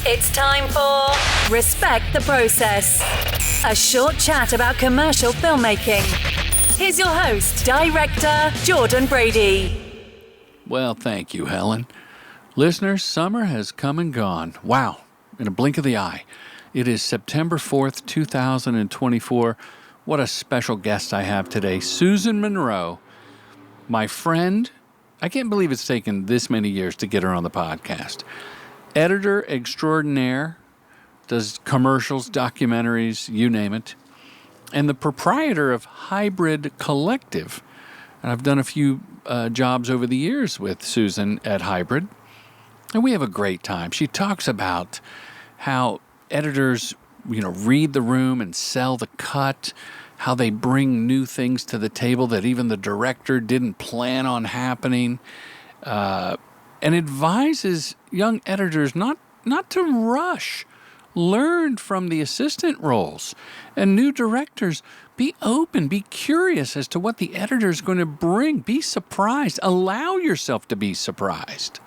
It's time for Respect the Process, a short chat about commercial filmmaking. Here's your host, director Jordan Brady. Well, thank you, Helen. Listeners, summer has come and gone. Wow, in a blink of the eye. It is September 4th, 2024. What a special guest I have today. Susan Munro, my friend. I can't believe it's taken this many years to get her on the podcast. Editor extraordinaire, does commercials, documentaries, you name it, and the proprietor of Hybrid Collective. And I've done a few jobs over the years with Susan at Hybrid, and we have a great time. She talks about how editors, read the room and sell the cut, how they bring new things to the table that even the director didn't plan on happening, and advises young editors not to rush. Learn from the assistant roles. And new directors, be open, be curious as to what the editor is going to bring. Be surprised. Allow yourself to be surprised.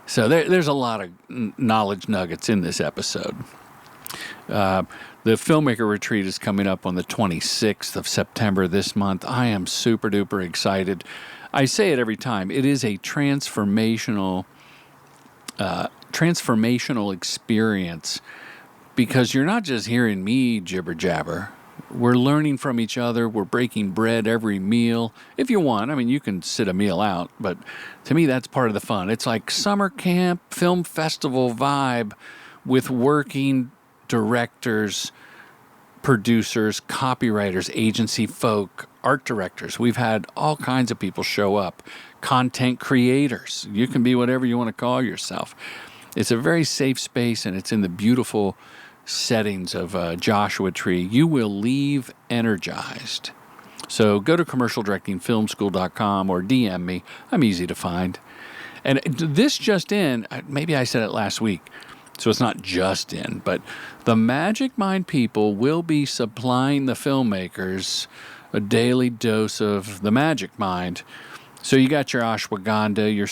So there's a lot of knowledge nuggets in this episode. The Filmmaker Retreat is coming up on the 26th of September this month. I am super duper excited. I say it every time. It is a transformational experience, because you're not just hearing me jibber jabber. We're learning from each other. We're breaking bread every meal. If you want, you can sit a meal out, but to me, that's part of the fun. It's like summer camp, film festival vibe with working directors, producers, copywriters, agency folk, art directors. We've had all kinds of people show up. Content creators. You can be whatever you want to call yourself. It's a very safe space, and it's in the beautiful settings of Joshua Tree. You will leave energized. So go to commercialdirectingfilmschool.com or DM me. I'm easy to find. And this just in, maybe I said it last week, so it's not just in, but the Magic Mind people will be supplying the filmmakers a daily dose of the Magic Mind. So you got your ashwagandha, your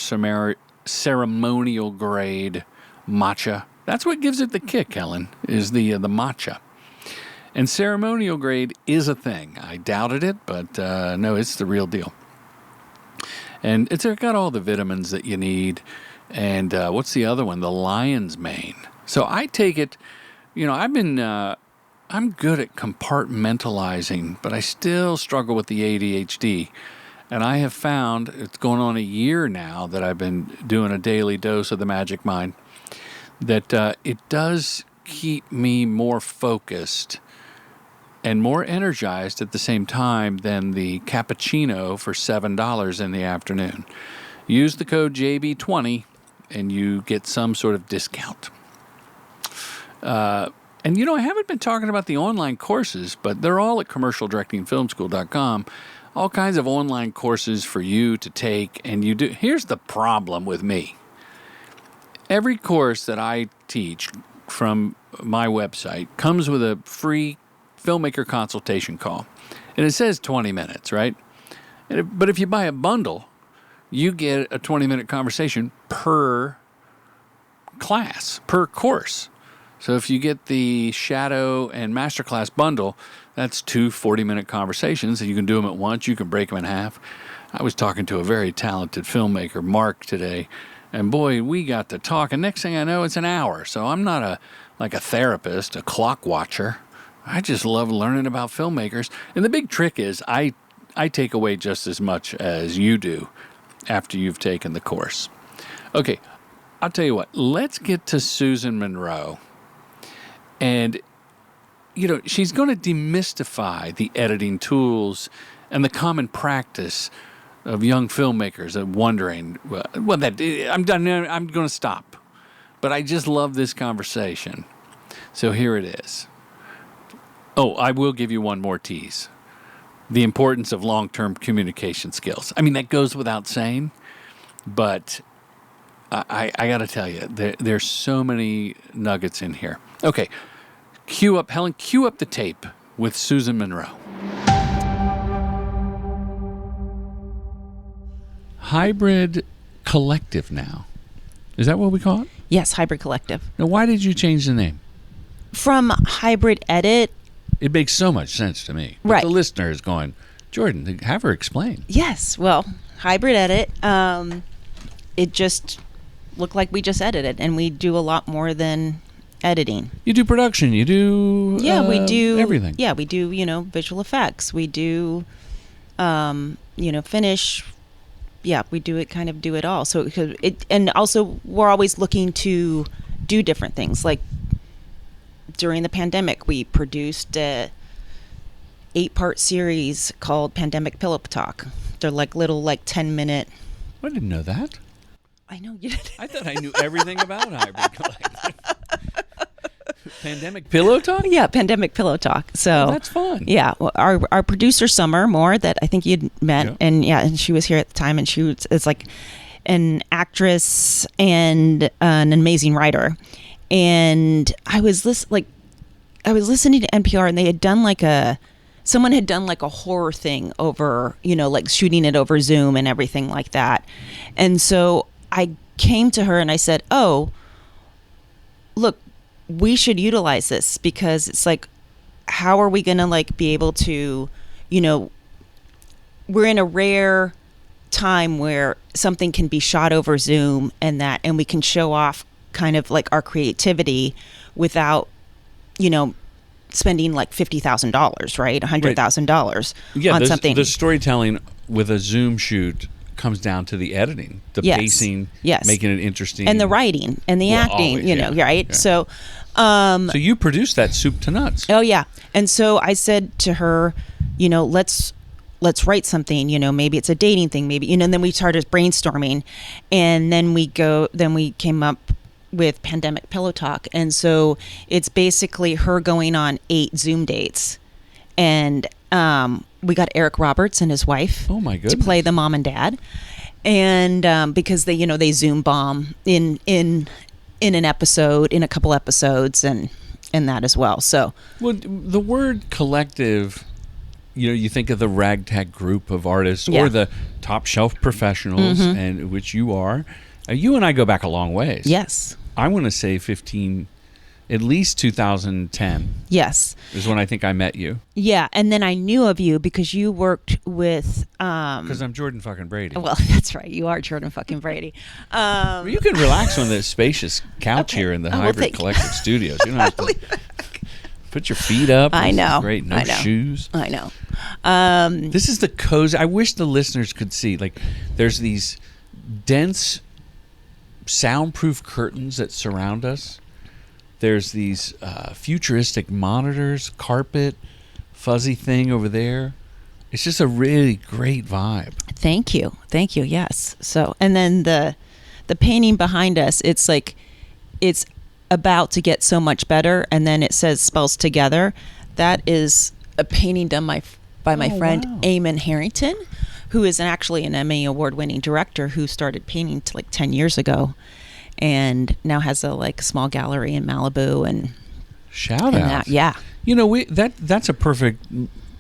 ceremonial grade matcha. That's what gives it the kick, Helen, is the matcha. And ceremonial grade is a thing. I doubted it, but no, it's the real deal. And it's got all the vitamins that you need. And what's the other one? The lion's mane. So I take it, I'm good at compartmentalizing, but I still struggle with the ADHD. And I have found, it's going on a year now that I've been doing a daily dose of the Magic Mind, that it does keep me more focused and more energized at the same time than the cappuccino for $7 in the afternoon. Use the code JB20 and you get some sort of discount. And I haven't been talking about the online courses, but they're all at commercialdirectingfilmschool.com. All kinds of online courses for you to take, and you do. Here's the problem with me. Every course that I teach from my website comes with a free filmmaker consultation call. And it says 20 minutes, right? But if you buy a bundle, you get a 20-minute conversation per class, per course. So if you get the Shadow and Masterclass bundle, that's 2 40-minute conversations, and you can do them at once. You can break them in half. I was talking to a very talented filmmaker, Mark, today, and boy, we got to talk. And next thing I know, it's an hour. So I'm not a therapist, a clock watcher. I just love learning about filmmakers. And the big trick is I take away just as much as you do after you've taken the course. Okay, I'll tell you what. Let's get to Susan Munro. And, she's going to demystify the editing tools and the common practice of young filmmakers wondering, I'm done. I'm going to stop. But I just love this conversation. So here it is. Oh, I will give you one more tease. The importance of long-term communication skills. That goes without saying, but I got to tell you, there's so many nuggets in here. Okay, cue up the tape with Susan Munro. Hybrid Collective now. Is that what we call it? Yes, Hybrid Collective. Now, why did you change the name? From Hybrid Edit. It makes so much sense to me. But Right. the listener is going, Jordan, have her explain. Yes, well, Hybrid Edit, it just looked like we just edited, and we do a lot more than editing. You do production. You do We do everything. Yeah, we do, visual effects. We do, finish. Yeah, we do it all. So and also we're always looking to do different things. Like during the pandemic, we produced a 8-part series called Pandemic Pillow Talk. They're like little 10-minute. I didn't know that. I know you did. I thought I knew everything about Hybrid Collective. Pandemic Pillow Talk? Yeah, Pandemic Pillow Talk. So that's fun. Yeah, well, our producer Summer Moore, that I think you'd met, and she was here at the time, and is like an actress and an amazing writer. And I was listening to NPR, and they had done someone had done a horror thing over, shooting it over Zoom and everything like that. And so I came to her and I said, "Oh, look, we should utilize this, because it's how are we going to be able to, we're in a rare time where something can be shot over Zoom and we can show off kind of our creativity without, spending $50,000, right? $100,000 on something." The storytelling with a Zoom shoot comes down to the editing, the pacing, making it interesting, and the writing and the acting, always, right? Yeah. So, so you produced that soup to nuts. Oh yeah, and so I said to her, let's write something. Maybe it's a dating thing. Maybe and then we started brainstorming, and then we came up with Pandemic Pillow Talk, and so it's basically her going on 8 Zoom dates, and we got Eric Roberts and his wife to play the mom and dad, and because they Zoom bomb in an episode, in a couple episodes, and that as well. So the word collective, you think of the ragtag group of artists or the top shelf professionals, and which you are. You and I go back a long ways. Yes, I want to say at least 2010. Yes. Is when I think I met you. Yeah, and then I knew of you because you worked with... Because I'm Jordan fucking Brady. Well, that's right. You are Jordan fucking Brady. Well, you can relax on this spacious couch here in the Hybrid Collective Studios. You don't have to put your feet up. I know. Great. No shoes. I know. This is the cozy... I wish the listeners could see. There's these dense, soundproof curtains that surround us. There's these futuristic monitors, carpet, fuzzy thing over there. It's just a really great vibe. Thank you. Yes. So, and then the painting behind us, it's it's about to get so much better, and then it says spells together. That is a painting done by my friend Eamon Harrington, who is actually an Emmy award-winning director who started painting 10 years ago. And now has a small gallery in Malibu, and shout out. That's a perfect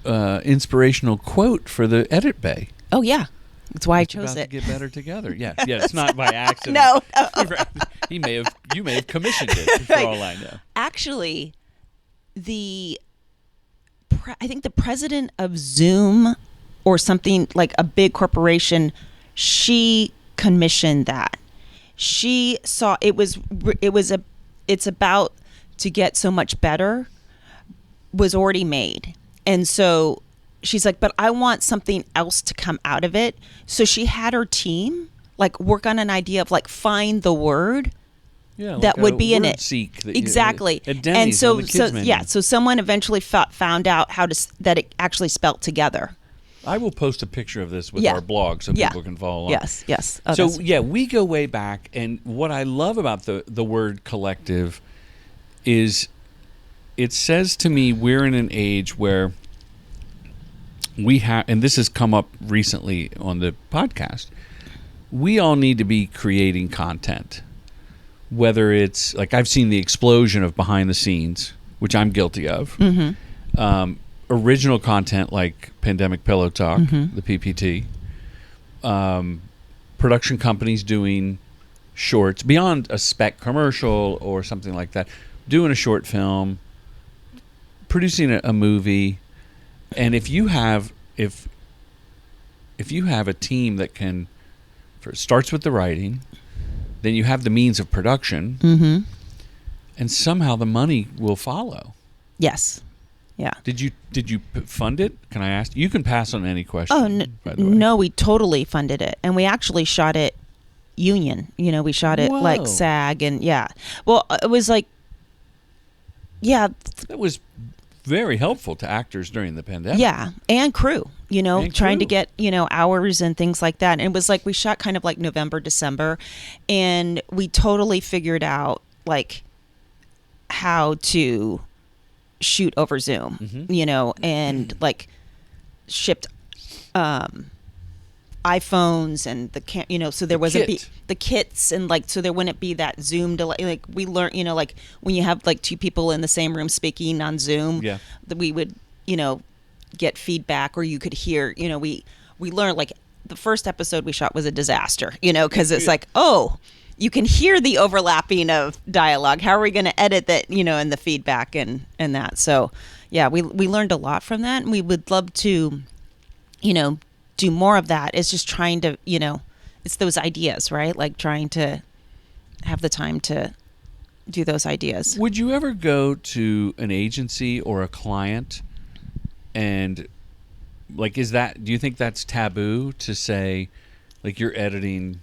inspirational quote for the edit bay. Oh yeah, that's why I chose it. To get better together. Yeah, it's not by accident. No. You may have commissioned it for all I know. Actually, I think the president of Zoom or something, a big corporation, she commissioned that. She saw it's about to get so much better was already made. And so she's like, but I want something else to come out of it. So she had her team work on an idea of find the word that would be in it. Seek exactly. And so someone eventually found out that it actually spelt together. I will post a picture of this with our blog so people can follow along. Yes. Oh, we go way back, and what I love about the word collective is it says to me we're in an age where we have, and this has come up recently on the podcast, we all need to be creating content. Whether it's, I've seen the explosion of behind the scenes, which I'm guilty of. Original content like Pandemic Pillow Talk, the PPT, production companies doing shorts beyond a spec commercial or something like that, doing a short film, producing a movie, and if you have a team that can, starts with the writing, then you have the means of production, Mm-hmm. and somehow the money will follow. Yes. Yeah. Did you fund it? Can I ask? You can pass on any question. Oh, by the way. no, we totally funded it. And we actually shot it union. We shot it like Whoa. SAG and yeah. Well, it was like, yeah. That was very helpful to actors during the pandemic. Yeah. And crew, And trying to crew. get, hours and things like that. And it was like we shot kind of like November, December. And we totally figured out like how to shoot over Zoom, Mm-hmm. and like shipped iPhones and so there was the kits and like so there wouldn't be that Zoom delay. Like we learned, like when you have like two people in the same room speaking on Zoom, Yeah. that we would, get feedback or you could hear, we learned like the first episode we shot was a disaster, because it's like, oh, you can hear the overlapping of dialogue. How are we going to edit that, and the feedback and that. So, yeah, we learned a lot from that, and we would love to, do more of that. It's just trying to, it's those ideas, right? Like trying to have the time to do those ideas. Would you ever go to an agency or a client and like, do you think that's taboo to say, like you're editing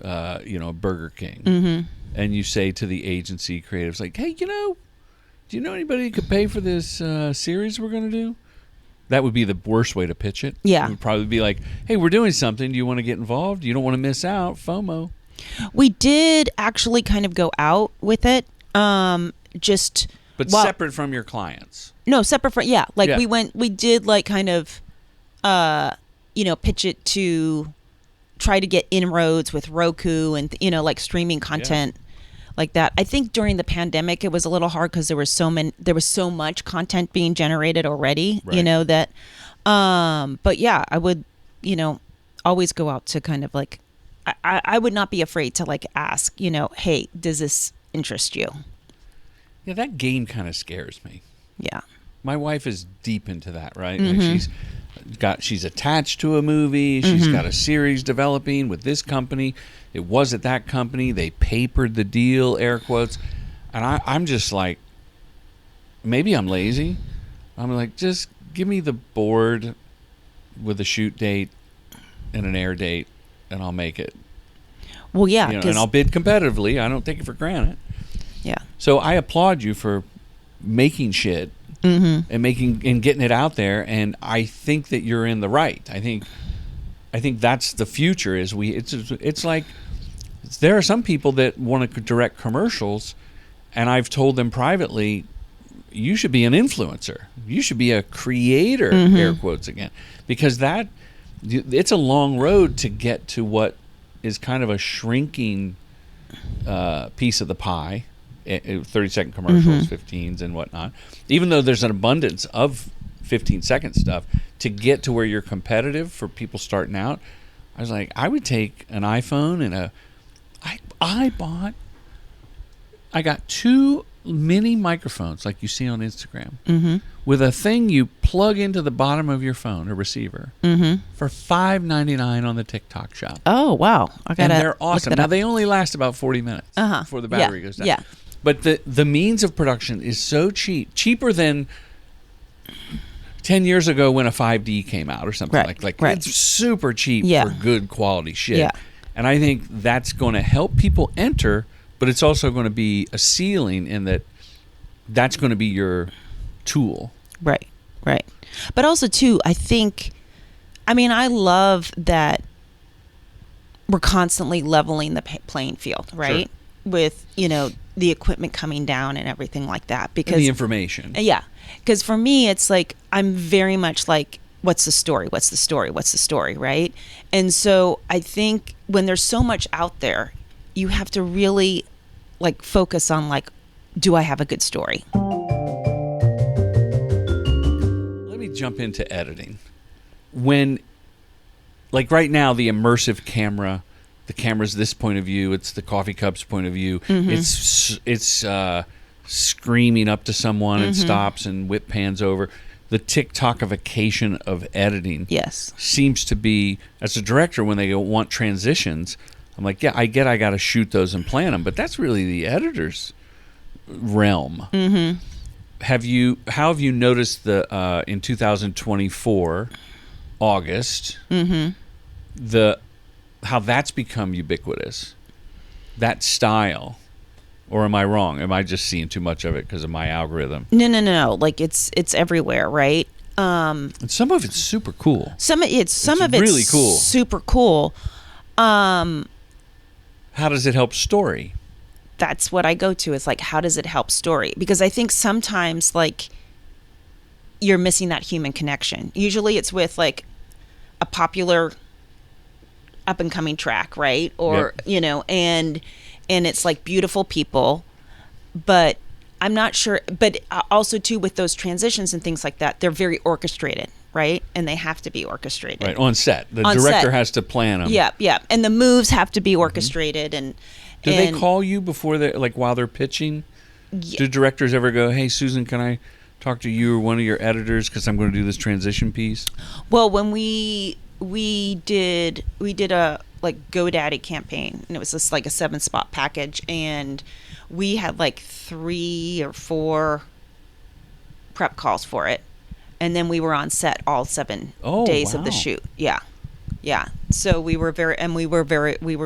Burger King, Mm-hmm. and you say to the agency creatives, like, hey, do you know anybody who could pay for this series we're going to do? That would be the worst way to pitch it. Yeah. It would probably be like, hey, we're doing something. Do you want to get involved? You don't want to miss out. FOMO. We did actually kind of go out with it. But Separate from your clients. No, separate from, yeah. Like Yeah. we did like kind of, pitch it to try to get inroads with Roku and, like streaming content like that. I think during the pandemic, it was a little hard because there was so much content being generated already, Right. that, but yeah, I would, always go out to kind of like, I would not be afraid to like ask, hey, does this interest you? Yeah, that game kind of scares me. Yeah. My wife is deep into that, right? Mm-hmm. Like she's attached to a movie. She's got a series developing with this company. It was at that company. They papered the deal, air quotes. And I'm just like, maybe I'm lazy. I'm like, just give me the board with a shoot date and an air date, and I'll make it. Well, yeah. And I'll bid competitively. I don't take it for granted. Yeah. So I applaud you for making shit and getting it out there. And I think that you're in the right. I think that's the future. It's like there are some people that want to direct commercials, and I've told them privately, you should be an influencer. You should be a creator, air quotes again, because it's a long road to get to what is kind of a shrinking piece of the pie. 30-second commercials, 15s and whatnot. Even though there's an abundance of 15-second stuff, to get to where you're competitive for people starting out, I was like, I would take an iPhone and I got 2 mini microphones like you see on Instagram with a thing you plug into the bottom of your phone, a receiver, for $5.99 on the TikTok shop. Oh, wow. And they're awesome. Now, they only last about 40 minutes before the battery goes down. Yeah. But the means of production is so cheap, cheaper than 10 years ago when a 5D came out or something. Like it's super cheap for good quality shit. Yeah. And I think that's going to help people enter, but it's also going to be a ceiling in that's going to be your tool. Right. But also, too, I love that we're constantly leveling the playing field, right? Sure. With, the equipment coming down and everything like that. Because And the information. Yeah. Because for me, it's like, I'm very much like, what's the story? What's the story? What's the story? Right. And so I think when there's so much out there, you have to really like focus on like, do I have a good story? Let me jump into editing. When, like right now, the immersive camera the camera's this point of view, it's the coffee cup's point of view, it's screaming up to someone and stops and whip pans over. The TikTokification of editing seems to be, as a director, when they want transitions, I'm like, yeah, I got to shoot those and plan them, but that's really the editor's realm. How have you noticed the in 2024 August how that's become ubiquitous, that style? Or am I wrong? Am I just seeing too much of it because of my algorithm? No. Like it's everywhere, right? And some of it's super cool. Some of it's really cool. Super cool. How does it help story? That's what I go to. Is like, how does it help story? Because I think sometimes like you're missing that human connection. Usually it's with like a popular up and coming track, right? Or and it's like beautiful people, but I'm not sure. But also too with those transitions and things like that, they're very orchestrated, right? And they have to be orchestrated. Right, on set. The director has to plan them. Yeah. And the moves have to be orchestrated. And do they call you before they while they're pitching? Yeah. Do directors ever go, "Hey, Susan, can I talk to you or one of your editors because I'm going to do this transition piece"? Well, when we did a like GoDaddy campaign, and it was just like a 7-spot package, and we had like 3 or 4 prep calls for it, and then we were on set all 7 days of the shoot. Yeah. So we were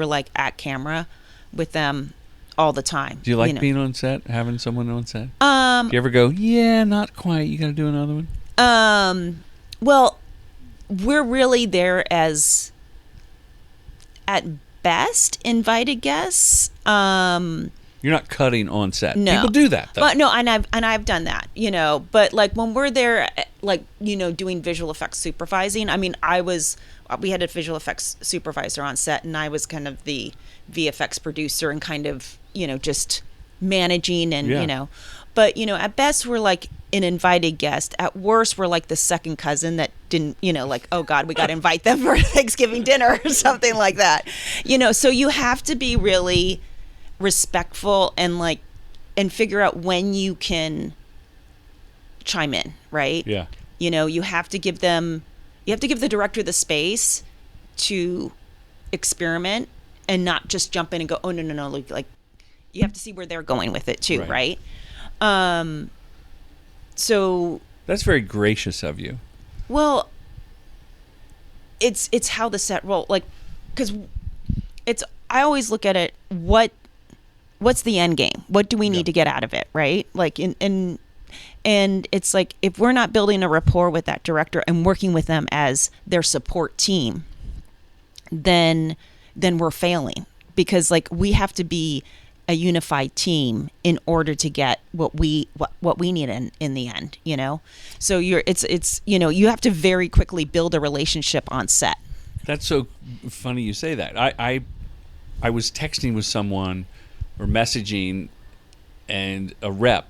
like at camera with them all the time. Do you like being on set, having someone on set? Do you ever go, yeah, not quite, you got to do another one? Well, we're really there as, at best, invited guests. You're not cutting on set. No. People do that, though. But no, and I've done that, But like when we're there, like doing visual effects supervising. I mean, we had a visual effects supervisor on set, and I was kind of the VFX producer and kind of just managing and But at best we're like an invited guest. At worst we're like the second cousin that didn't like, oh God, we got to invite them for Thanksgiving dinner or something like that. So you have to be really respectful and figure out when you can chime in, right? Yeah. You have to give the director the space to experiment and not just jump in and go, oh no, like you have to see where they're going with it too, right? So that's very gracious of you. Well, it's how the set roll, like, because I always look at it, what's the end game? What do we need to get out of it, right? Like and it's like, if we're not building a rapport with that director and working with them as their support team, then we're failing, because like we have to be a unified team in order to get what we need in the end, So you have to very quickly build a relationship on set. That's so funny you say that. I was texting with someone or messaging, and a rep,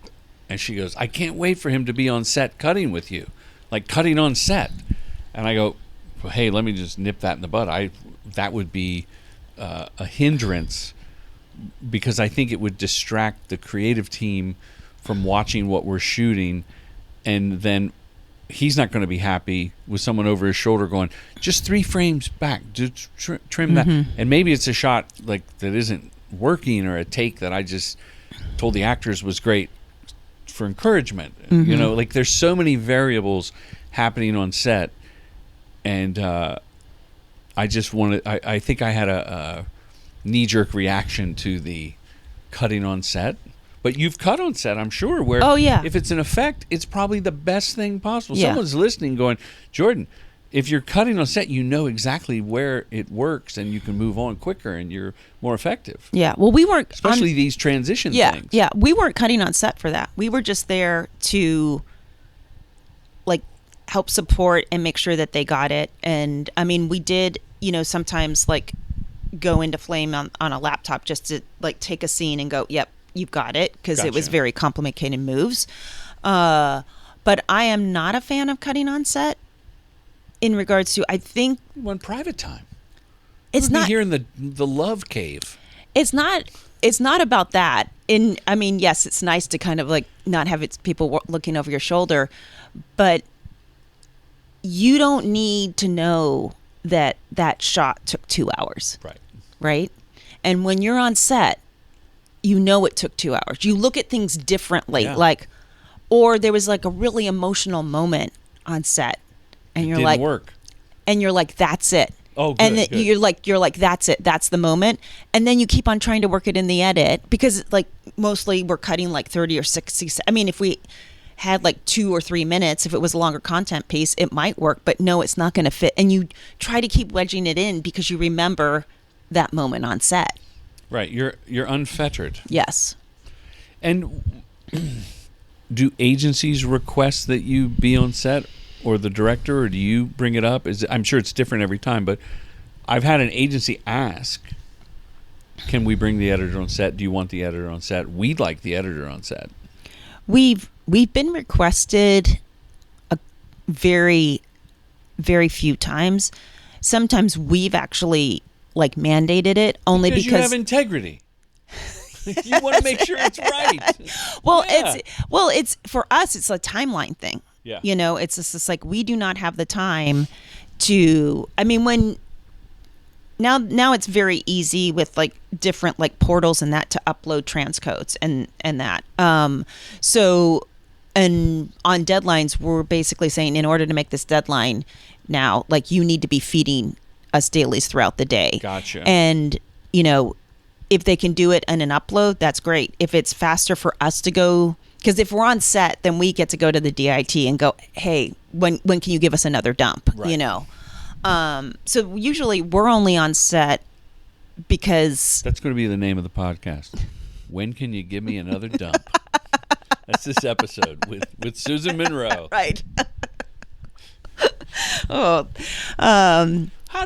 and she goes, "I can't wait for him to be on set cutting with you, like cutting on set." And I go, well, "Hey, let me just nip that in the bud. That would be a hindrance, because I think it would distract the creative team from watching what we're shooting, and then he's not going to be happy with someone over his shoulder going, just 3 frames back, just trim that." And maybe it's a shot like that isn't working, or a take that I just told the actors was great for encouragement. Like there's so many variables happening on set, and I just wanted, I think I had a knee-jerk reaction to the cutting on set. But you've cut on set, I'm sure, where if it's an effect, it's probably the best thing possible. Yeah. Someone's listening going, Jordan, if you're cutting on set, you know exactly where it works, and you can move on quicker, and you're more effective. Yeah, well, we weren't... Especially these transition things. Yeah, we weren't cutting on set for that. We were just there to, like, help support and make sure that they got it. And, I mean, we did, sometimes, like, go into flame on a laptop just to, like, take a scene and go, yep, you've got it, because it was very complicated moves. But I am not a fan of cutting on set in regards to, I think... You want private time. it's not here in the love cave. It's not about that. I mean, yes, it's nice to kind of like not have people looking over your shoulder, but you don't need to know that shot took 2 hours. Right? And when you're on set, you know it took 2 hours. You look at things differently. Or there was like a really emotional moment on set, and you're like, work. And you're like, that's it. Oh, good, and then good. you're like, that's it. That's the moment. And then you keep on trying to work it in the edit, because like mostly we're cutting like 30 or 60. I mean, if we had like 2 or 3 minutes, if it was a longer content piece, it might work, but no, it's not going to fit. And you try to keep wedging it in because you remember that moment on set. Right. You're unfettered. Yes. And do agencies request that you be on set, or the director, or do you bring it up? I'm sure it's different every time, but I've had an agency ask, can we bring the editor on set? Do you want the editor on set? We'd like the editor on set. We've been requested a very, very few times. Sometimes we've actually like mandated it only because you have integrity. You want to make sure it's right. It's for us, it's a timeline thing. Yeah. You know, it's just like we do not have the time to. I mean, when now it's very easy with like different like portals and that to upload transcodes and that. So, and on deadlines, we're basically saying in order to make this deadline now, like you need to be feeding us dailies throughout the day. Gotcha. And you know, if they can do it in an upload, that's great. If it's faster for us to go. Because if we're on set, then we get to go to the DIT and go, hey, when can you give us another dump? Right. You know? So usually we're only on set because... That's going to be the name of the podcast. When can you give me another dump? That's this episode with Susan Munro. Right. How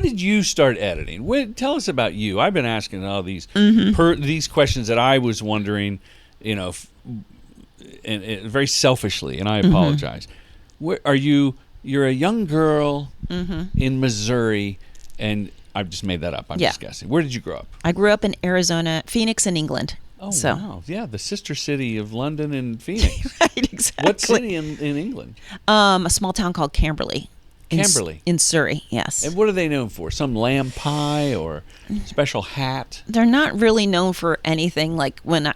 did you start editing? Tell us about you. I've been asking all these these questions that I was wondering, you know, and very selfishly, and I apologize. Where are you? You're a young girl in Missouri, and I've just made that up. I'm just guessing. Where did you grow up? I grew up in Arizona, Phoenix, and England. Oh, wow. Yeah, the sister city of London and Phoenix. Right, exactly. What city in England? A small town called Camberley. Camberley. In Surrey, yes. And what are they known for? Some lamb pie or special hat? They're not really known for anything. Like when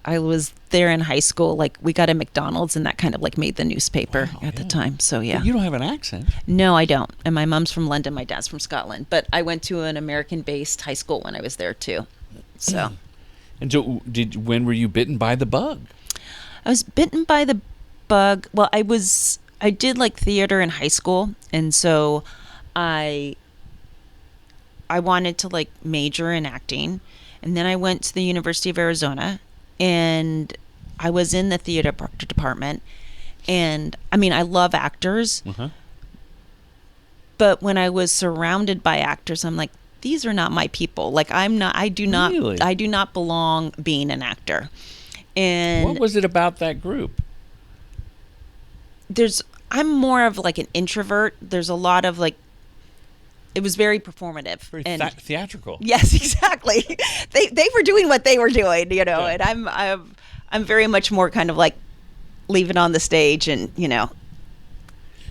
I was there in high school, like we got a McDonald's and that kind of like made the newspaper at the time. So yeah. But you don't have an accent. No, I don't. And my mom's from London, my dad's from Scotland. But I went to an American-based high school when I was there too. So. And so when were you bitten by the bug? I was bitten by the bug. Well, I did like theater in high school, and so I wanted to like major in acting, and then I went to the University of Arizona, and I was in the theater department, and I mean I love actors, but when I was surrounded by actors, I'm like, these are not my people. Like I do not belong being an actor. And what was it about that group? I'm more of like an introvert. There's a lot of like, it was very performative. Very and theatrical. Yes, exactly. They were doing what they were doing, you know, and I'm very much more kind of like leave it on the stage and, you know.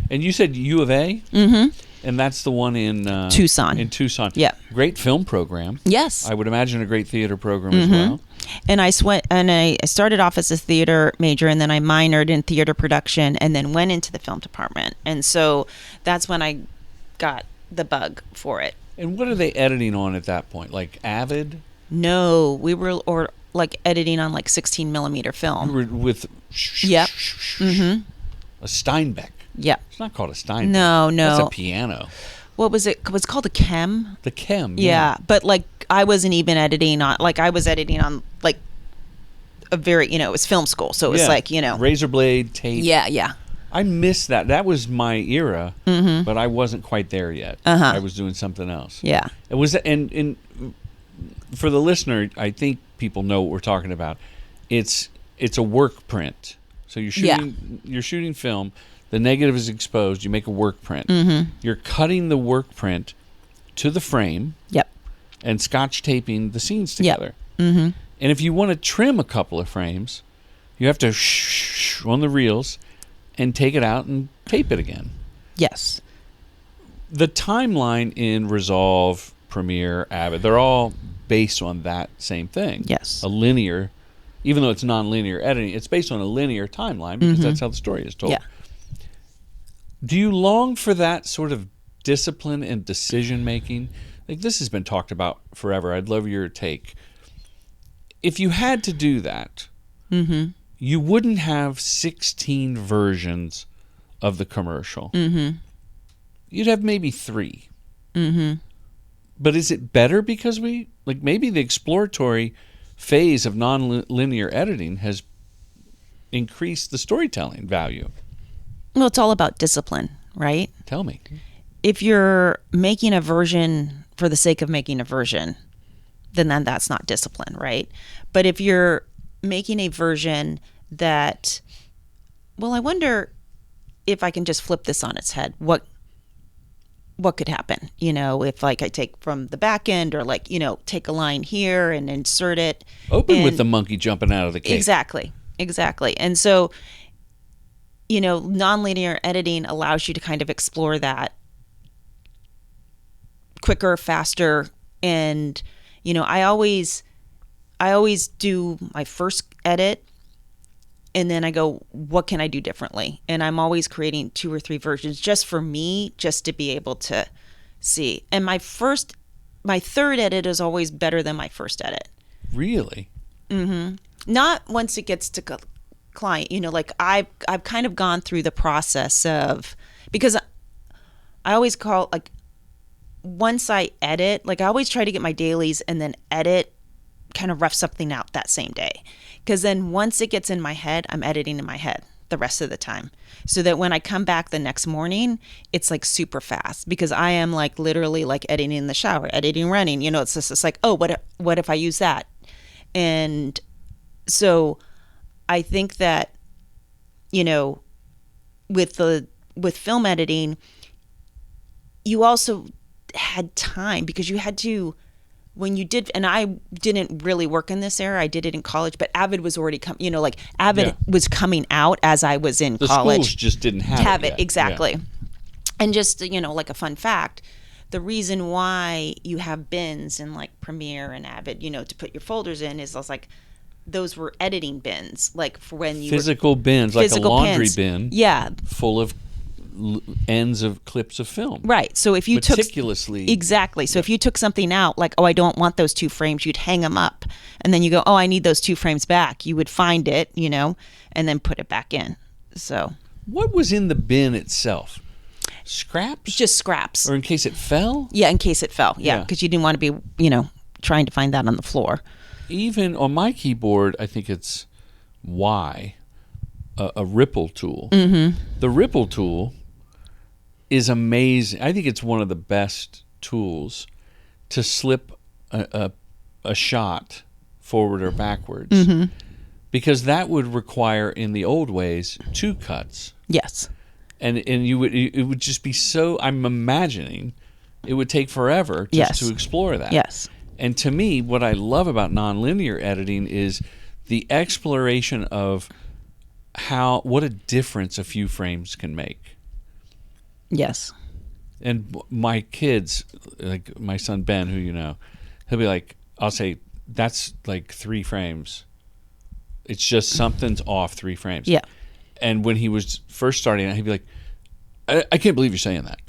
And you said U of A? Mm-hmm. And that's the one in Tucson. In Tucson. Yeah. Great film program. Yes. I would imagine a great theater program as well. And I started off as a theater major, and then I minored in theater production, and then went into the film department. And so that's when I got the bug for it. And what are they editing on at that point? Like Avid? No, we were like editing on like 16 millimeter film. You were with Yep. A Steinbeck. Yep. It's not called a Steinbeck. No. That's a piano. What was it? It was called a chem. The chem. Yeah, but like I wasn't even editing on. Like I was editing on like a very, you know, it was film school, so it was like, you know, razor blade tape. Yeah. I missed that. That was my era, but I wasn't quite there yet. I was doing something else. Yeah. It was, and for the listener, I think people know what we're talking about. It's a work print. So you're shooting film. The negative is exposed. You make a work print. You're cutting the work print to the frame. Yep. and scotch taping the scenes Yep. together. And if you want to trim a couple of frames, you have to on the reels and take it out and tape it again. Yes. The timeline in Resolve, Premiere, Avid, they're all based on that same thing. Yes. A linear, even though it's non-linear editing, it's based on a linear timeline because that's how the story is told. Yeah. Do you long for that sort of discipline and decision making? Like, this has been talked about forever. I'd love your take. If you had to do that, you wouldn't have 16 versions of the commercial. You'd have maybe 3. But is it better because maybe the exploratory phase of non-linear editing has increased the storytelling value? Well, it's all about discipline, right? Tell me. If you're making a version for the sake of making a version, then that's not discipline, right? But if you're making a version that, well, I wonder if I can just flip this on its head, what could happen? If I take from the back end, or take a line here and insert it. Open with the monkey jumping out of the cake. Exactly. And so, nonlinear editing allows you to kind of explore that quicker, faster. And, I always do my first edit, and then I go, what can I do differently? And I'm always creating 2 or 3 versions just for me, just to be able to see. And my third edit is always better than my first edit. Really? Not once it gets to client, I've kind of gone through the process of, because I always call, once I edit, I always try to get my dailies and then edit, kind of rough something out that same day. Because then once it gets in my head, I'm editing in my head the rest of the time. So that when I come back the next morning, it's super fast, because I am literally editing in the shower, editing running, it's just oh, what if I use that? And so I think that, with film editing, you also had time, because you had to, when you did, and I didn't really work in this era, I did it in college, but Avid was already Avid was coming out as I was in college. The schools just didn't have it yet. Exactly. Yeah. And just, a fun fact, the reason why you have bins in Premiere and Avid, to put your folders in, is those were editing bins, for when you physical bins, like a laundry bin, full of ends of clips of film. Right. So if you meticulously exactly. So if you took something out, I don't want those 2 frames, you'd hang them up, and then you go, oh, I need those 2 frames back. You would find it, and then put it back in. So what was in the bin itself? Scraps? Just scraps. Or in case it fell? Yeah, in case it fell. Yeah, because you didn't want to be, trying to find that on the floor. Even on my keyboard, I think it's Y, a ripple tool. The ripple tool is amazing. I think it's one of the best tools to slip a shot forward or backwards, because that would require, in the old ways, 2 cuts. Yes. And it would just be so, I'm imagining it would take forever just to explore that. Yes. And to me, what I love about nonlinear editing is the exploration of what a difference a few frames can make. Yes. And my kids, my son Ben, who he'll be I'll say, that's 3 frames. It's just something's off 3 frames. Yeah. And when he was first starting out, he'd be like, I can't believe you're saying that.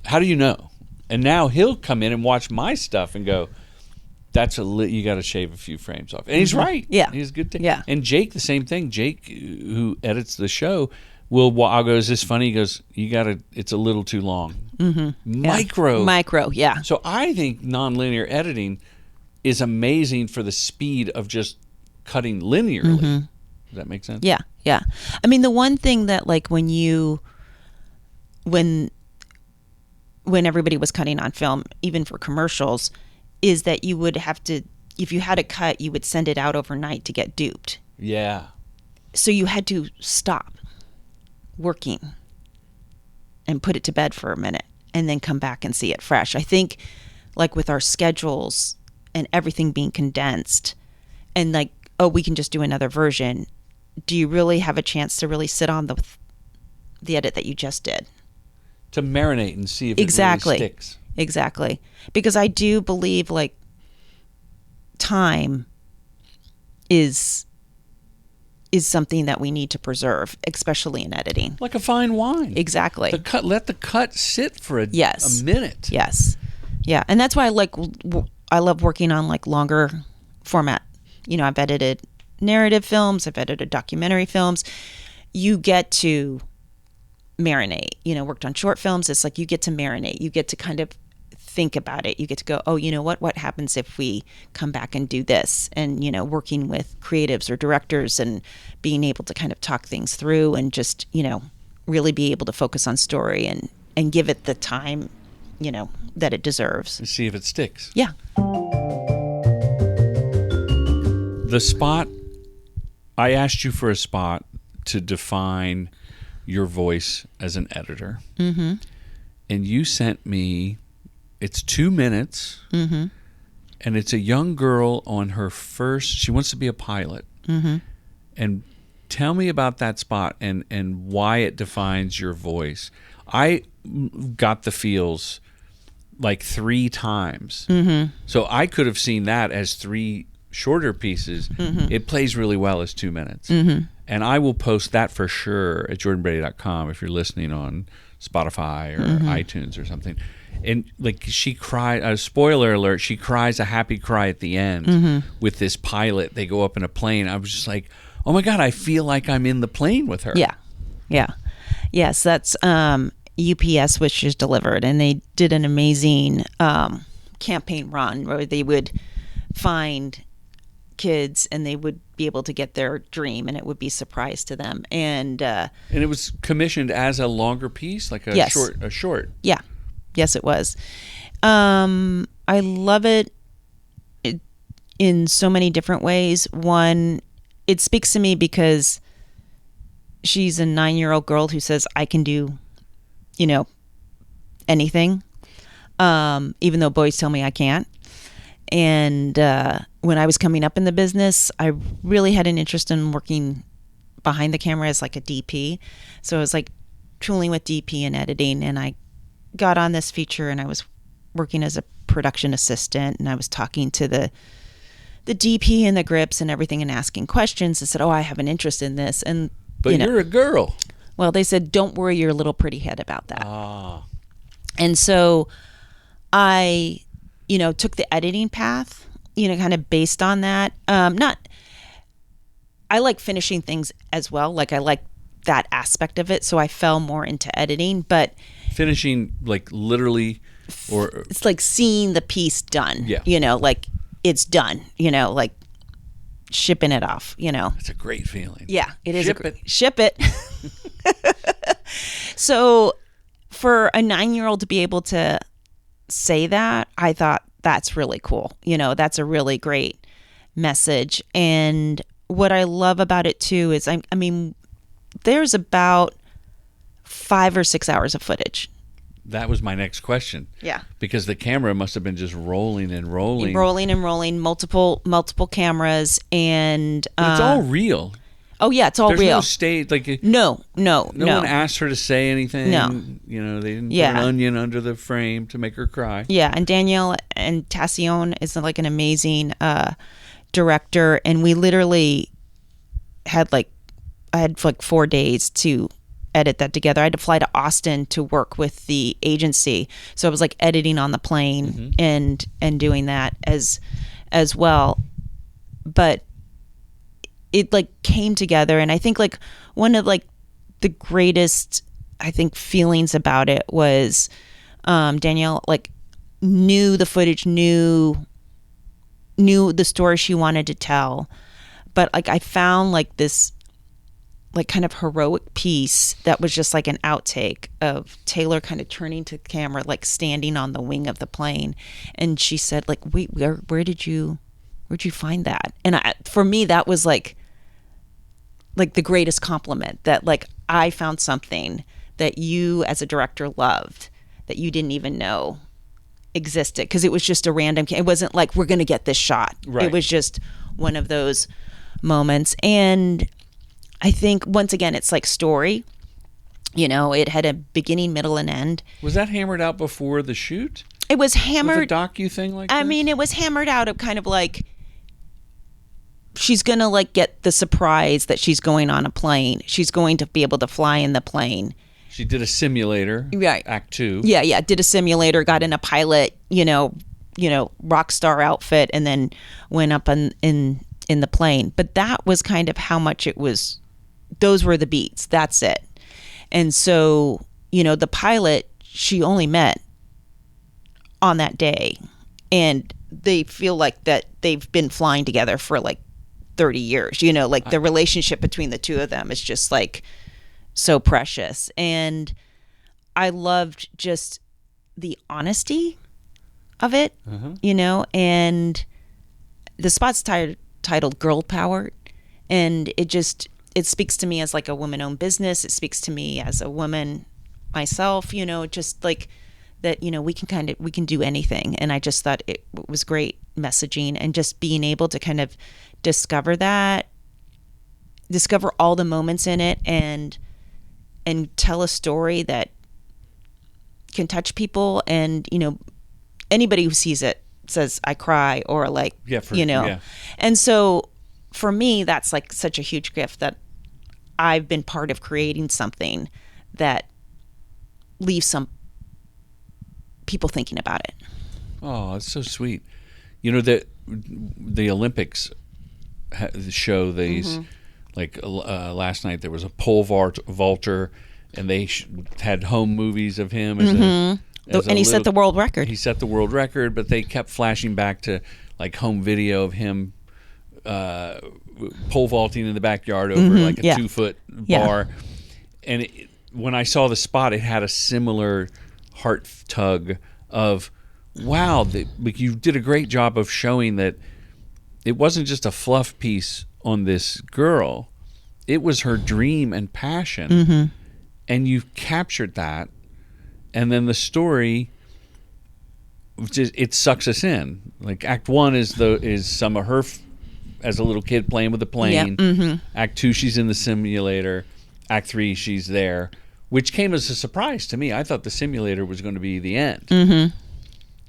How do you know? And now he'll come in and watch my stuff and go, you got to shave a few frames off. And he's right. Yeah. He's good. Yeah. And Jake, the same thing. Jake, who edits the show, I'll go, is this funny? He goes, it's a little too long. Micro. Yeah. So I think nonlinear editing is amazing for the speed of just cutting linearly. Does that make sense? Yeah. Yeah. I mean, the one thing that when everybody was cutting on film, even for commercials, is that you would have to, if you had a cut, you would send it out overnight to get duped. Yeah. So you had to stop working and put it to bed for a minute and then come back and see it fresh. I think like with our schedules and everything being condensed and like, oh, we can just do another version. Do you really have a chance to really sit on the edit that you just did? To marinate and see if Exactly. it really sticks. Exactly. Because I do believe like time is something that we need to preserve, especially in editing. Like a fine wine. Exactly. Let the cut sit for a Yes. minute. Yes. Yeah. And that's why I love working on like longer format. You know, I've edited narrative films, I've edited documentary films. You get to marinate, you know, worked on short films. It's like you get to marinate. You get to kind of think about it. You get to go, oh, you know what happens if we come back and do this? And, you know, working with creatives or directors and being able to kind of talk things through and just, you know, really be able to focus on story and give it the time, you know, that it deserves. And see if it sticks. Yeah. The spot, I asked you for a spot to define your voice as an editor. Mm-hmm. And you sent me, it's 2 minutes, Mm-hmm. and it's a young girl on her first, she wants to be a pilot. Mm-hmm. And tell me about that spot and why it defines your voice. I got the feels like 3 times. Mm-hmm. So I could have seen that as 3 shorter pieces. Mm-hmm. It plays really well as 2 minutes. Mm-hmm. And I will post that for sure at jordanbrady.com if you're listening on Spotify or iTunes or something. And like she cried, spoiler alert, she cries a happy cry at the end with this pilot. They go up in a plane. I was just like, oh my God, I feel like I'm in the plane with her. Yeah. Yeah. Yes, that's UPS, which is delivered. And they did an amazing campaign run where they would find kids and they would be able to get their dream and it would be a surprise to them. And it was commissioned as a longer piece, like a Yes. short. Yeah. Yes, it was. I love it in so many different ways. One, it speaks to me because she's a 9-year-old girl who says, I can do, you know, anything, even though boys tell me I can't. And when I was coming up in the business, I really had an interest in working behind the camera as like a DP. So I was like tooling with DP and editing, and I got on this feature and I was working as a production assistant, and I was talking to the DP and the grips and everything and asking questions. I said, oh, I have an interest in this. And But you know, you're a girl. well, they said, don't worry your little pretty head about that. Ah. And so I, you know, took the editing path, you know, kind of based on that. I like finishing things as well. Like I like that aspect of it. So I fell more into editing, but Finishing like literally or it's like seeing the piece done, Yeah. you know, like it's done, you know, like shipping it off, you know. it's a great feeling. Yeah, it is. Ship it. Ship it. So for a 9-year-old to be able to say that, I thought that's really cool. You know, that's a really great message. And what I love about it too is, I mean, there's about 5 or 6 hours of footage. That was my next question. Yeah. Because the camera must have been just rolling and rolling. Rolling and rolling, multiple cameras, and But it's all real. oh yeah, it's all There's real. no stage like No one asked her to say anything. No. You know, they didn't Yeah. put an onion under the frame to make her cry. Yeah, and Danielle and Tassione is like an amazing director, and we literally had I had 4 days to edit that together. I had to fly to Austin to work with the agency, so I was like editing on the plane and doing that as well. But it like came together, and I think like one of like the greatest feelings about it was Danielle like knew the footage, knew the story she wanted to tell, but like I found like this like kind of heroic piece that was just like an outtake of Taylor kind of turning to the camera, like standing on the wing of the plane, and she said like, wait, where'd you find that? And for me that was like the greatest compliment, that like I found something that you as a director loved that you didn't even know existed, because it was just a random, it wasn't like we're going to get this shot. Right. It was just one of those moments. And I think, once again, it's like story. It had a beginning, middle, and end. Was that hammered out before the shoot? It was hammered. With a docu thing like I this? mean, it was hammered out of kind of like, she's going to like get the surprise that she's going on a plane. She's going to be able to fly in the plane. She did a simulator. Right. Act 2. Yeah. Did a simulator, got in a pilot, rock star outfit, and then went up in the plane. But that was kind of how much it was. Those were the beats. That's it. And so, the pilot, she only met on that day, and they feel like that they've been flying together for like 30 years, the relationship between the two of them is just like so precious. And I loved just the honesty of it, and the spot's titled Girl Power. And it speaks to me as like a woman-owned business. It speaks to me as a woman myself, just like that, we can do anything. And I just thought it was great messaging, and just being able to kind of discover all the moments in it, and tell a story that can touch people. And, anybody who sees it says, I cry, or like, And so for me, that's like such a huge gift, that I've been part of creating something that leaves some people thinking about it. Oh, it's so sweet. The Olympics show these, like last night there was a pole vaulter, and they had home movies of him and he set the world record. He set the world record, but they kept flashing back to like home video of him pole vaulting in the backyard over like a 2-foot bar. And when I saw the spot, it had a similar heart tug of, wow, you did a great job of showing that it wasn't just a fluff piece on this girl. It was her dream and passion. And you captured that. And then the story, it sucks us in. Like Act 1 is some of her as a little kid playing with a plane. Act 2, she's in the simulator. Act 3, she's there, which came as a surprise to me. I thought the simulator was going to be the end.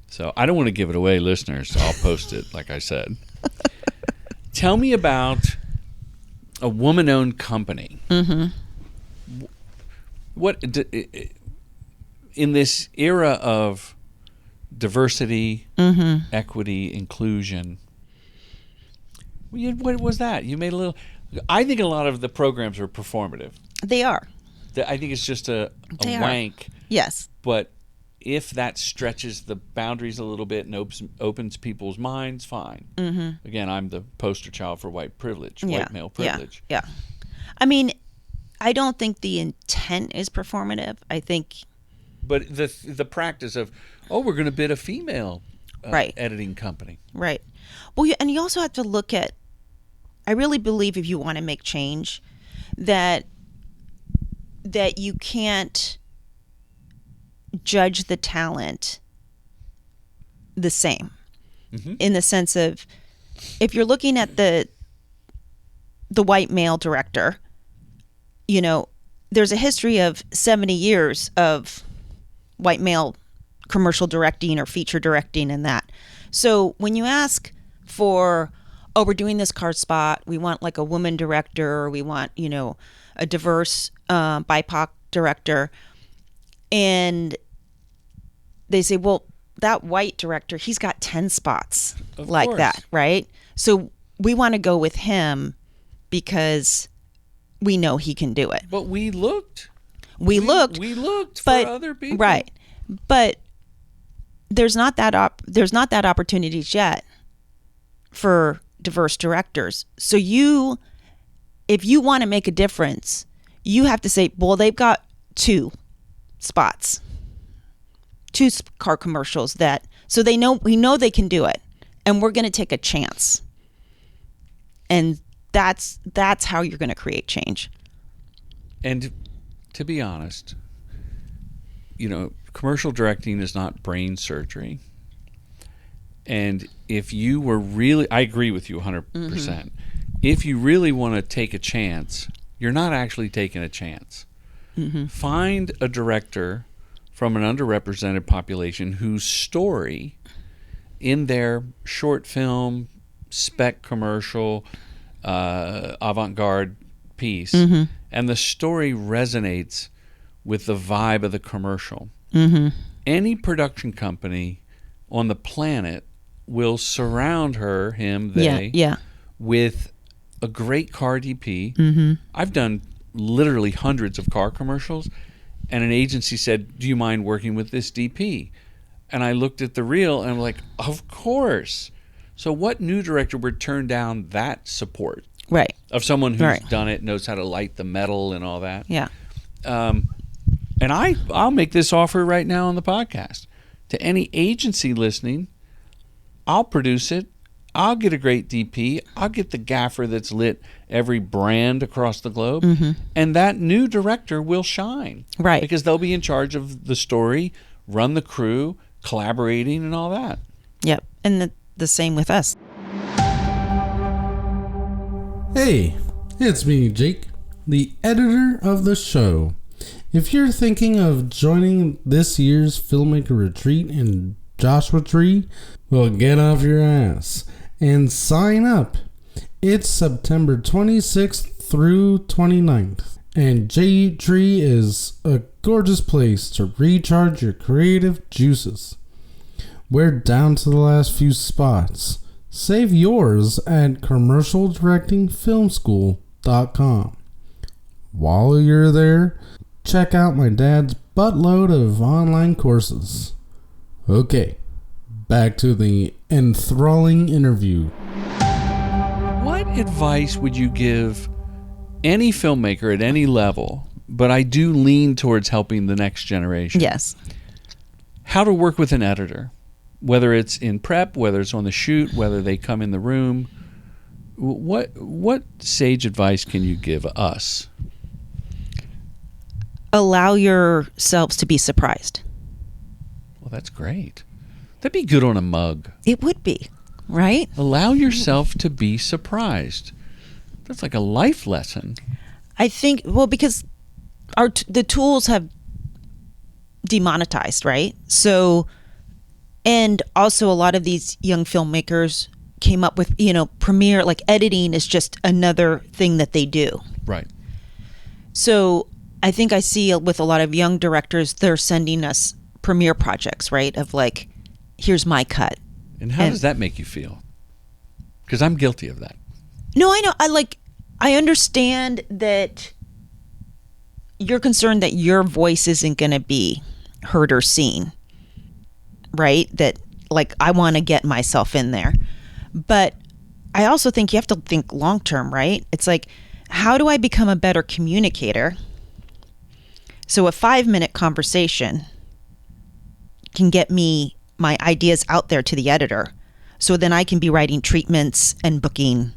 So I don't want to give it away, listeners. I'll post it, like I said. Tell me about a woman-owned company. What in this era of diversity, equity, inclusion? What was that? You made a little. I think a lot of the programs are performative. They are. I think it's just a wank. Yes. But if that stretches the boundaries a little bit and opens people's minds, fine. Again, I'm the poster child for white privilege, white male privilege. Yeah. I mean, I don't think the intent is performative. I think. But the practice of, we're going to bid a female editing company. Right. Well, and you also have to look at, I really believe if you want to make change, that you can't judge the talent the same. In the sense of, if you're looking at the white male director, there's a history of 70 years of white male commercial directing or feature directing and that. So when you ask for, we're doing this car spot, we want like a woman director, or we want, a diverse BIPOC director, and they say, well, that white director, he's got 10 spots like that, right? So we want to go with him because we know he can do it. But we looked. We looked for other people. Right. But there's not that opportunities yet for diverse directors. So if you want to make a difference, you have to say, well, they've got 2 spots, 2 car commercials so we know they can do it, and we're going to take a chance. And that's how you're going to create change. And to be honest, commercial directing is not brain surgery. And if you were really, I agree with you 100%. If you really want to take a chance, you're not actually taking a chance. Find a director from an underrepresented population whose story in their short film, spec commercial, avant-garde piece, and the story resonates with the vibe of the commercial. Any production company on the planet will surround him, with a great car DP. I've done literally hundreds of car commercials, and an agency said, do you mind working with this DP? And I looked at the reel and I'm like, of course. So what new director would turn down that support? Right. Of someone who's done it, knows how to light the metal and all that. Yeah. And I'll make this offer right now on the podcast. To any agency listening, I'll produce it. I'll get a great DP. I'll get the gaffer that's lit every brand across the globe. And that new director will shine. Right. Because they'll be in charge of the story, run the crew, collaborating and all that. Yep. And the same with us. Hey, it's me, Jake, the editor of the show. If you're thinking of joining this year's Filmmaker Retreat in Joshua Tree, well, get off your ass and sign up. It's September 26th through 29th, and J Tree is a gorgeous place to recharge your creative juices. We're down to the last few spots. Save yours at commercialdirectingfilmschool.com. While you're there, check out my dad's buttload of online courses. Okay, back to the enthralling interview. What advice would you give any filmmaker at any level, but I do lean towards helping the next generation? Yes. How to work with an editor, whether it's in prep, whether it's on the shoot, whether they come in the room. What sage advice can you give us? Allow yourselves to be surprised. Well, that's great. That'd be good on a mug. It would be, right? Allow yourself to be surprised. That's like a life lesson. I think, well, because the tools have demonetized, right? So, and also a lot of these young filmmakers came up with, Premiere, like editing is just another thing that they do. Right. So I think I see with a lot of young directors, they're sending us Premiere projects, right? Of like, here's my cut. And how does that make you feel? Because I'm guilty of that. No, I know. I understand that you're concerned that your voice isn't going to be heard or seen, right? That like, I want to get myself in there. But I also think you have to think long term, right? It's like, how do I become a better communicator? So a 5-minute conversation can get me my ideas out there to the editor. So then I can be writing treatments and booking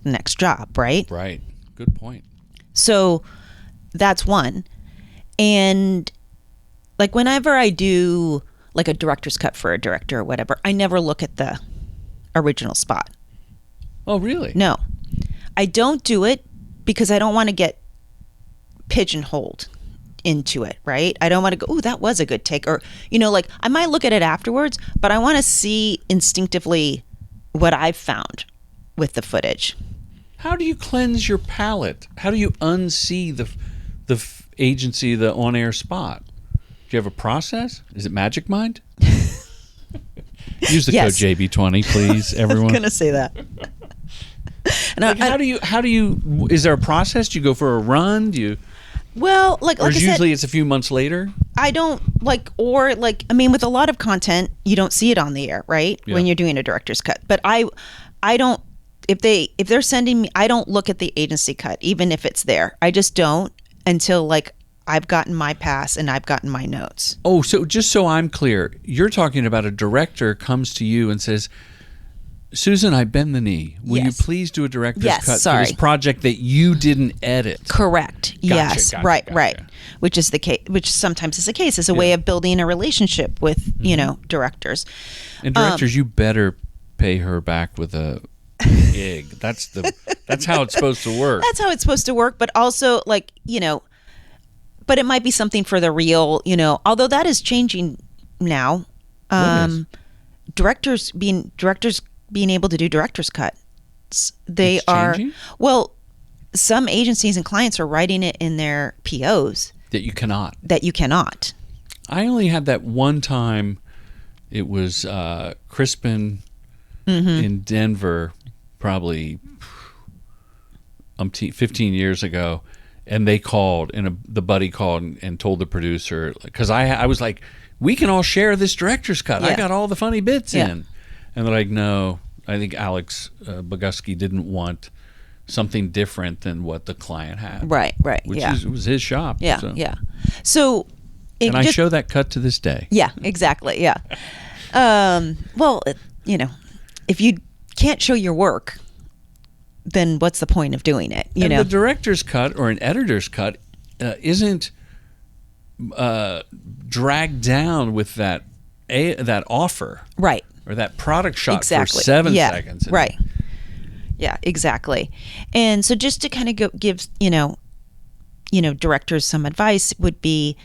the next job, right? Right. Good point. So that's one. And like whenever I do like a director's cut for a director or whatever, I never look at the original spot. Oh, really? No. I don't do it because I don't want to get pigeonholed into it, right? I don't want to go, oh, that was a good take. Or, like I might look at it afterwards, but I want to see instinctively what I've found with the footage. How do you cleanse your palate? How do you unsee the agency, the on-air spot? Do you have a process? Is it Magic Mind? Use the code JB20, please, everyone. I was going to say that. And like, how do you, is there a process? Do you go for a run? Do you... Well, like I said, usually it's a few months later. I don't with a lot of content, you don't see it on the air, right? Yeah. When you're doing a director's cut. But I don't, if they're sending me, I don't look at the agency cut, even if it's there. I just don't until like I've gotten my pass and I've gotten my notes. Oh, so just so I'm clear, you're talking about a director comes to you and says, Susan, I bend the knee. Will you please do a director's cut for this project that you didn't edit? Correct. Yes. Right. Which is the case. Which sometimes is the case. Is a way of building a relationship with directors. And directors, you better pay her back with a gig. That's how it's supposed to work. That's how it's supposed to work. But also, but it might be something for the real. Although that is changing now. Directors being able to do director's cuts. They are changing? Well, some agencies and clients are writing it in their POs that you cannot. I only had that one time. It was Crispin in Denver, probably 15 years ago, and they called, and the buddy called and told the producer, because I was like, we can all share this director's cut. I got all the funny bits in. And they're like, no, I think Alex Boguski didn't want something different than what the client had. Right. Which was his shop. Yeah, So I show that cut to this day. Yeah, exactly, yeah. Well, if you can't show your work, then what's the point of doing it? And the director's cut or an editor's cut isn't dragged down with that offer. Right. Or that product shot for 7 seconds. Right. Yeah, exactly. And so just to kind of give, directors some advice would be,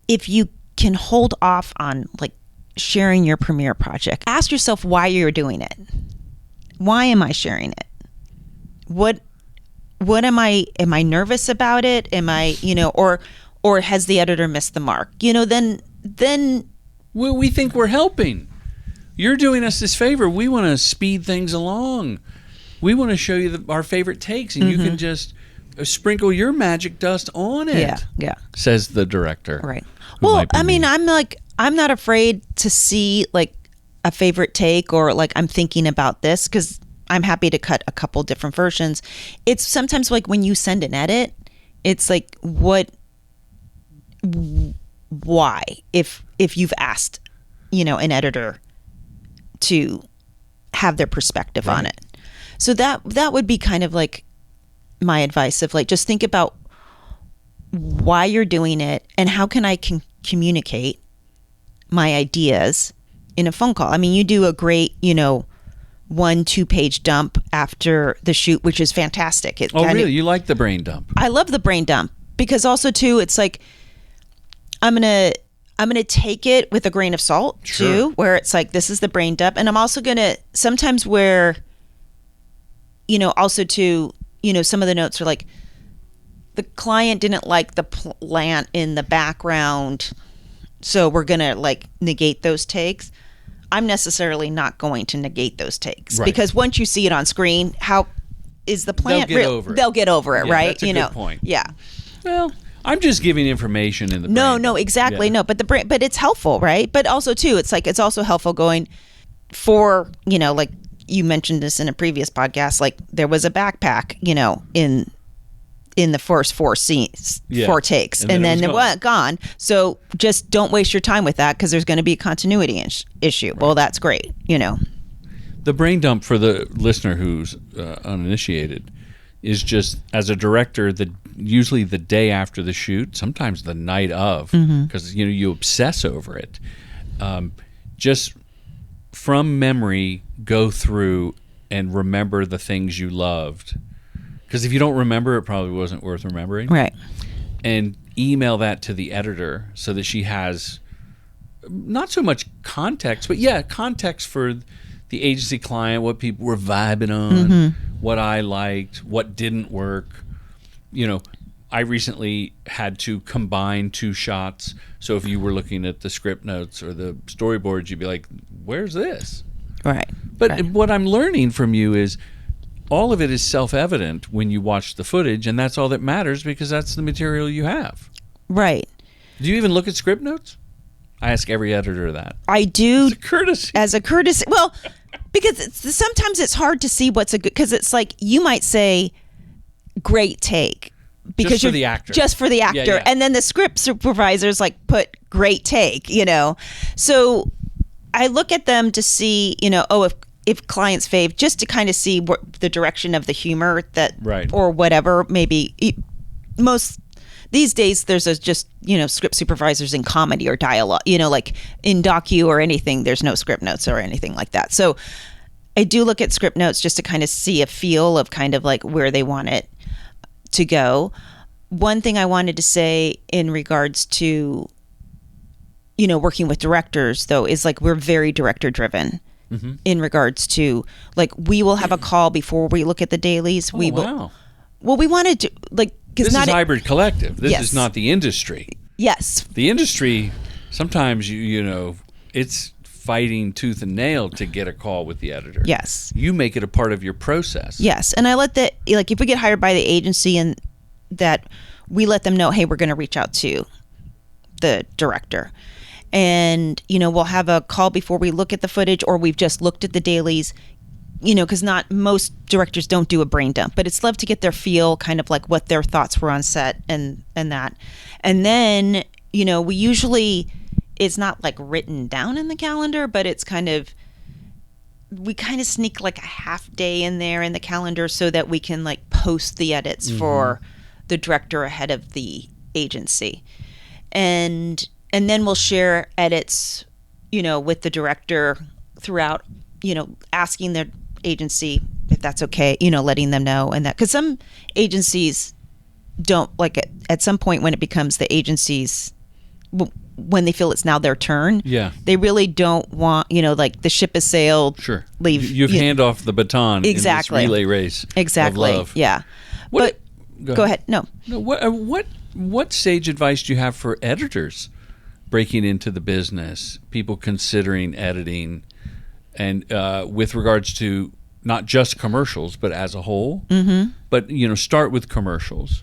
if you can hold off on sharing your premiere project, ask yourself why you're doing it. Why am I sharing it? What am I nervous about it? Am I, or has the editor missed the mark? Then well, we think we're helping. You're doing us this favor. We want to speed things along. We want to show you our favorite takes, and you can just sprinkle your magic dust on it. Yeah. Says the director. Right. Well, I mean, I'm not afraid to see a favorite take, or I'm thinking about this, because I'm happy to cut a couple different versions. It's sometimes when you send an edit, it's why? If you've asked, an editor to have their perspective on it. So that would be kind of my advice of just think about why you're doing it and how can I communicate my ideas in a phone call. I mean, you do a great, 1-2 page dump after the shoot, which is fantastic. Really? You like the brain dump? I love the brain dump, because also too, it's I'm gonna take it with a grain of salt too, where it's this is the brain dump, and I'm also gonna sometimes where, also too, some of the notes are the client didn't like the plant in the background, so we're gonna negate those takes. I'm necessarily not going to negate those takes, because once you see it on screen, how is the plant? They'll get over it, right? That's a good point. Yeah. Well, I'm just giving information in the brain. No, exactly. Yeah. No, but but it's helpful, right? But also too, it's it's also helpful going for, you mentioned this in a previous podcast, there was a backpack, in the first 4 scenes, 4 takes, and then it was gone. So just don't waste your time with that, because there's going to be a continuity issue. Right. Well, that's great, The brain dump, for the listener who's uninitiated, is just, as a director, usually the day after the shoot, sometimes the night of, because you obsess over it. Just from memory, go through and remember the things you loved. Because if you don't remember, it probably wasn't worth remembering. Right. And email that to the editor so that she has not so much context, but context for the agency client, what people were vibing on, what I liked, what didn't work. I recently had to combine 2 shots. So if you were looking at the script notes or the storyboards, you'd be like, where's this? Right. But what I'm learning from you is all of it is self-evident when you watch the footage, and that's all that matters, because that's the material you have. Right. Do you even look at script notes? I ask every editor that. I do. As a courtesy. Well, because sometimes it's hard to see what's a good, because it's you might say, great take. Because just for the actor. Just for the actor. Yeah. And then the script supervisors put great take, So I look at them to see, if if clients fave, just to kind of see what the direction of the humor that, Right. or whatever, maybe most these days there's just, script supervisors in comedy or dialogue, like in docu or anything, there's no script notes or anything like that. So I do look at script notes just to kind of see a feel of kind of like where they want it to go. One thing I wanted to say in regards to, working with directors though, is like, we're very director driven. Mm-hmm. In regards to, like, we will have a call before we look at the dailies. Oh, wow. Well, we wanted to, like, because this is Hybrid Collective. This Yes. is not the industry. Yes. The industry, sometimes, it's fighting tooth and nail to get a call with the editor. Yes. You make it a part of your process. Yes. And I let if we get hired by the agency, and that we let them know, hey, we're going to reach out to the director. And, we'll have a call before we look at the footage, or we've just looked at the dailies, because not most directors don't do a brain dump, but it's love to get their feel, kind of like what their thoughts were on set and that. And then, we usually, it's not like written down in the calendar, but it's we kind of sneak like a half day in there in the calendar so that we can like post the edits for the director ahead of the agency. And then we'll share edits, with the director throughout, asking their agency if that's okay, letting them know. And that, because some agencies don't, like, at some point when it becomes the agency's, when they feel it's now their turn, they really don't want, like, the ship has sailed. Sure. Leave. You've hand off the baton Exactly. in this relay race. Exactly. Of love. Yeah. What, Go ahead. No. What sage advice do you have for editors breaking into the business, people considering editing, and with regards to not just commercials, but as a whole? Mm-hmm. But, start with commercials.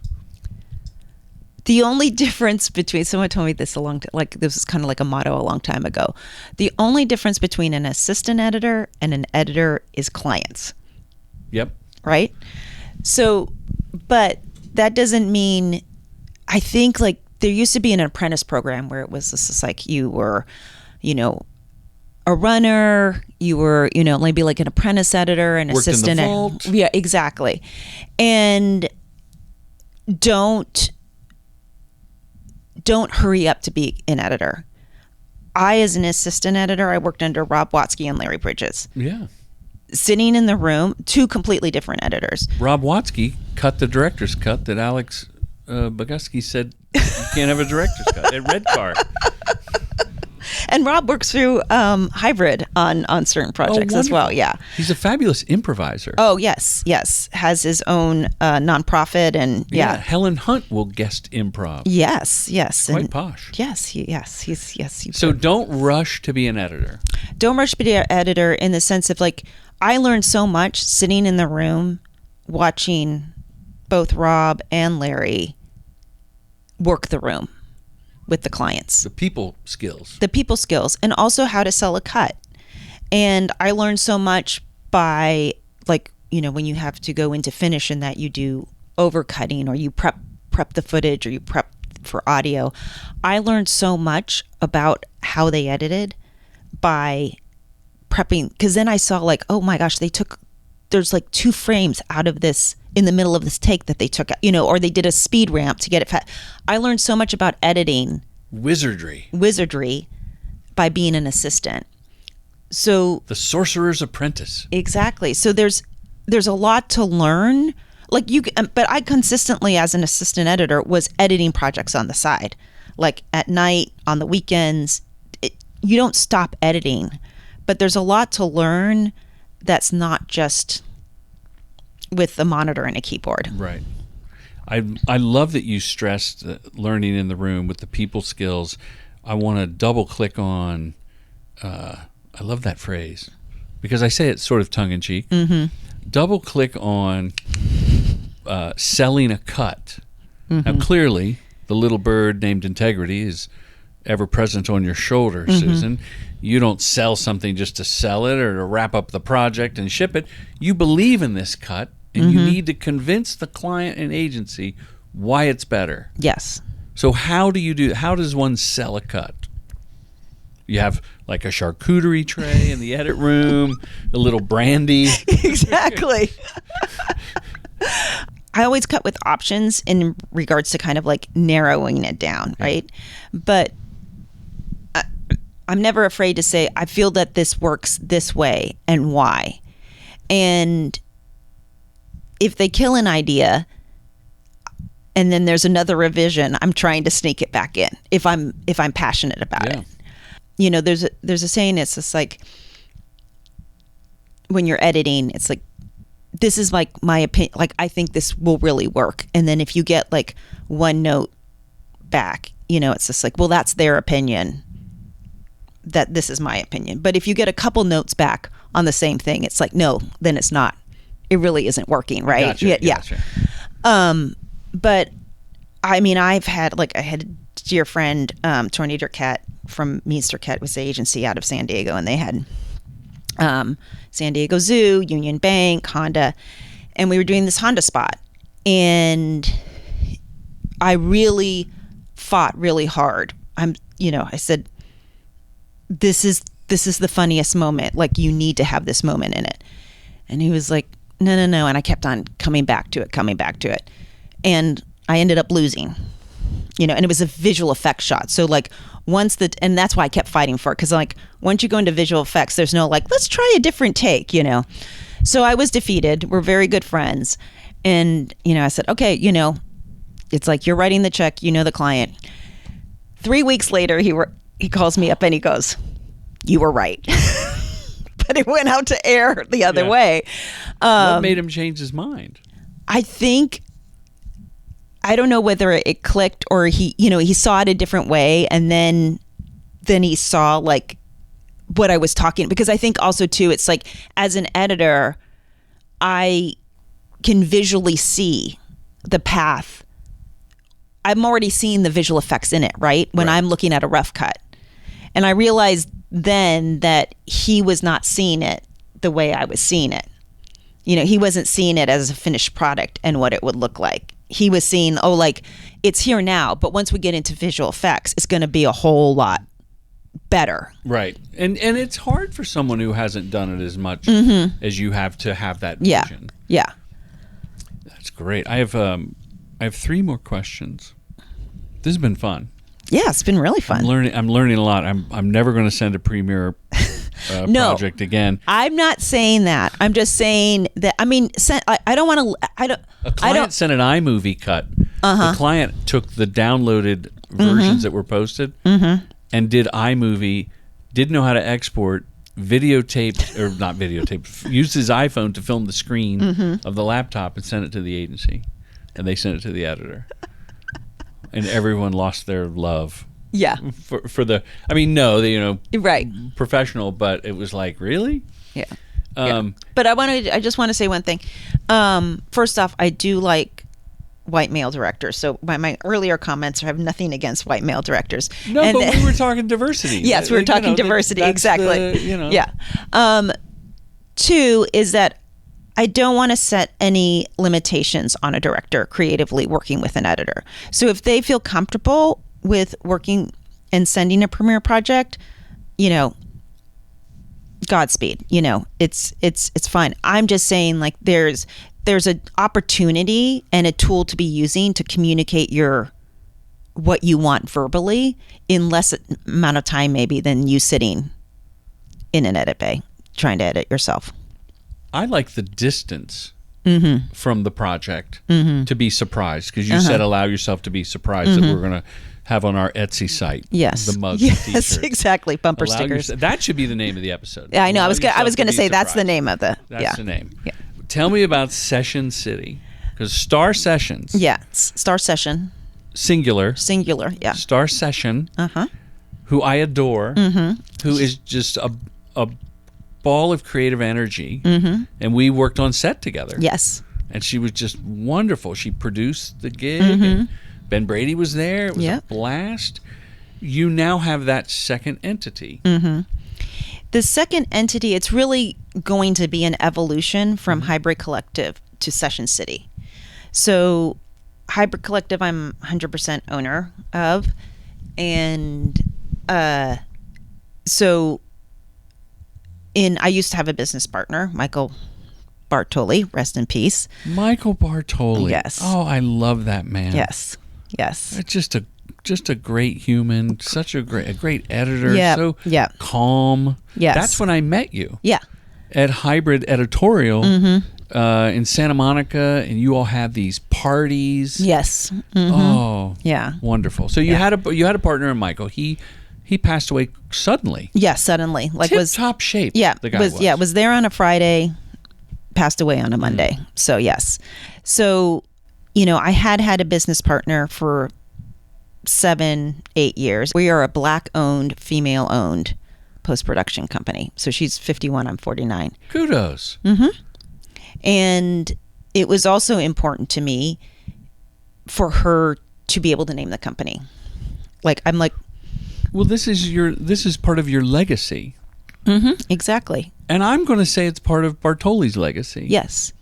The only difference between, someone told me this this is kind of like a motto a long time ago. The only difference between an assistant editor and an editor is clients. Yep. Right? So, but that doesn't mean, I think, like, there used to be an apprentice program where it was just like you were, a runner, you were, maybe like an apprentice editor, an worked assistant. In the vault. Yeah, exactly. And don't hurry up to be an editor. As an assistant editor, I worked under Rob Watsky and Larry Bridges. Yeah. Sitting in the room, two completely different editors. Rob Watsky cut the director's cut that Alex Bogusky said you can't have a director's cut at Red Car. And Rob works through Hybrid on certain projects as well. Yeah, he's a fabulous improviser. Oh yes, has his own nonprofit, and yeah. Helen Hunt will guest improv. Yes, quite and posh. He's so don't rush to be an editor. Don't rush to be an editor in the sense of, like, I learned so much sitting in the room watching both Rob and Larry work the room with the clients. The people skills, and also how to sell a cut. And I learned so much by, like, when you have to go into finish, and that you do overcutting, or you prep the footage, or you prep for audio. I learned so much about how they edited by prepping, because then I saw, like, oh my gosh, there's like 2 frames out of this in the middle of this take that they took, or they did a speed ramp to get it fast. I learned so much about editing wizardry by being an assistant. So the sorcerer's apprentice. Exactly. So there's a lot to learn. Like, but I consistently, as an assistant editor, was editing projects on the side, like at night, on the weekends. You don't stop editing, but there's a lot to learn. That's not just with a monitor and a keyboard. Right. I love that you stressed learning in the room with the people skills. I want to double click on, I love that phrase, because I say it sort of tongue in cheek. Mm-hmm. Double click on selling a cut. Mm-hmm. Now, clearly, the little bird named integrity is ever present on your shoulder, mm-hmm. Susan. You don't sell something just to sell it or to wrap up the project and ship it. You believe in this cut, and mm-hmm. you need to convince the client and agency why it's better. Yes. So how do you do? How does one sell a cut? You have like a charcuterie tray in the edit room, a little brandy. Exactly. I always cut with options in regards to kind of like narrowing it down, right? But I'm never afraid to say, I feel that this works this way and why. And if they kill an idea and then there's another revision, I'm trying to sneak it back in if I'm passionate about it. You know, there's a saying, it's just like when you're editing, it's like, this is like my opinion, like I think this will really work. And then if you get like one note back, you know, it's just like, well, that's their opinion, that this is my opinion. But if you get a couple notes back on the same thing, it's like, no, then it's not, it really isn't working, right? Gotcha. But I mean, I had a dear friend, Tornado Cat from Meester Cat, was the agency out of San Diego, and they had San Diego Zoo, Union Bank, Honda, and we were doing this Honda spot, and I really fought really hard. I said, this is the funniest moment. Like, you need to have this moment in it. And he was like, no. And I kept on coming back to it. And I ended up losing, you know, and it was a visual effects shot. So like and that's why I kept fighting for it. Cause like, once you go into visual effects, there's no like, let's try a different take, you know? So I was defeated. We're very good friends. And, you know, I said, okay, you know, it's like, you're writing the check, you know, the client. 3 weeks later, he calls me up and he goes, you were right. But it went out to air the other way. What made him change his mind? I don't know whether it clicked or he saw it a different way. And then he saw like what I was talking, because I think also too, it's like, as an editor, I can visually see the path. I'm already seeing the visual effects in it, right? When I'm looking at a rough cut. And I realized then that he was not seeing it the way I was seeing it. You know, he wasn't seeing it as a finished product and what it would look like. He was seeing, oh, like, it's here now, but once we get into visual effects, it's going to be a whole lot better. Right. And it's hard for someone who hasn't done it as much as you have to have that vision. Yeah. That's great. I have 3 more questions. This has been fun. Yeah, it's been really fun. I'm learning a lot. I'm never going to send a Premiere project again. I'm not saying that. I'm just saying that. I mean, I don't want to. A client sent an iMovie cut. The client took the downloaded versions that were posted and did iMovie. Didn't know how to export. Videotaped, or not videotaped. Used his iPhone to film the screen of the laptop and sent it to the agency, and they sent it to the editor. And everyone lost their love. Yeah. For the, I mean, no, they, you know, right, professional, but it was like, really? Yeah. But I just want to say one thing. First off, I do like white male directors. So my earlier comments have nothing against white male directors. No, but we were talking diversity. Yes, we were talking diversity. Exactly. Yeah. 2 is that I don't want to set any limitations on a director creatively working with an editor. So if they feel comfortable with working and sending a premiere project, you know, Godspeed. You know, it's fine. I'm just saying, like, there's an opportunity and a tool to be using to communicate what you want verbally in less amount of time maybe than you sitting in an edit bay trying to edit yourself. I like the distance from the project to be surprised, because you said allow yourself to be surprised that we're going to have on our Etsy site. Yes, the mugs, yes, and t-shirts. Exactly. Bumper stickers. That should be the name of the episode. Yeah, I know. I was going to say that's the name of the. That's the name. Yeah. Tell me about Session City, because Star Sessions. Yeah, Star Session. Singular. Yeah. Star Session. Who I adore. Who is just a ball of creative energy, and we worked on set together. Yes. And she was just wonderful. She produced the gig, and Ben Brady was there. It was a blast. You now have that second entity. The second entity, it's really going to be an evolution from Hybrid Collective to Session City. So Hybrid Collective, I'm 100% owner of, and so I used to have a business partner, Michael Bartoli, rest in peace. Michael Bartoli. Yes. Oh, I love that man. Yes. It's just a great human, such a great editor. Yeah. So Yeah. calm. Yes. That's when I met you. Yeah. At Hybrid Editorial Mm-hmm. In Santa Monica, and you all had these parties. Yes. Mm-hmm. Oh, Yeah. wonderful. So you had a partner in Michael. He passed away suddenly. Yeah, suddenly. Top shape. Yeah. The guy was there on a Friday, passed away on a Monday. So yes. So, I had a business partner for 7-8 years. We are a Black-owned, female-owned post-production company. So she's 51, I'm 49. Kudos. Mm-hmm. And it was also important to me for her to be able to name the company. Well, this is part of your legacy. Mm-hmm, exactly. And I'm going to say it's part of Bartoli's legacy. Yes.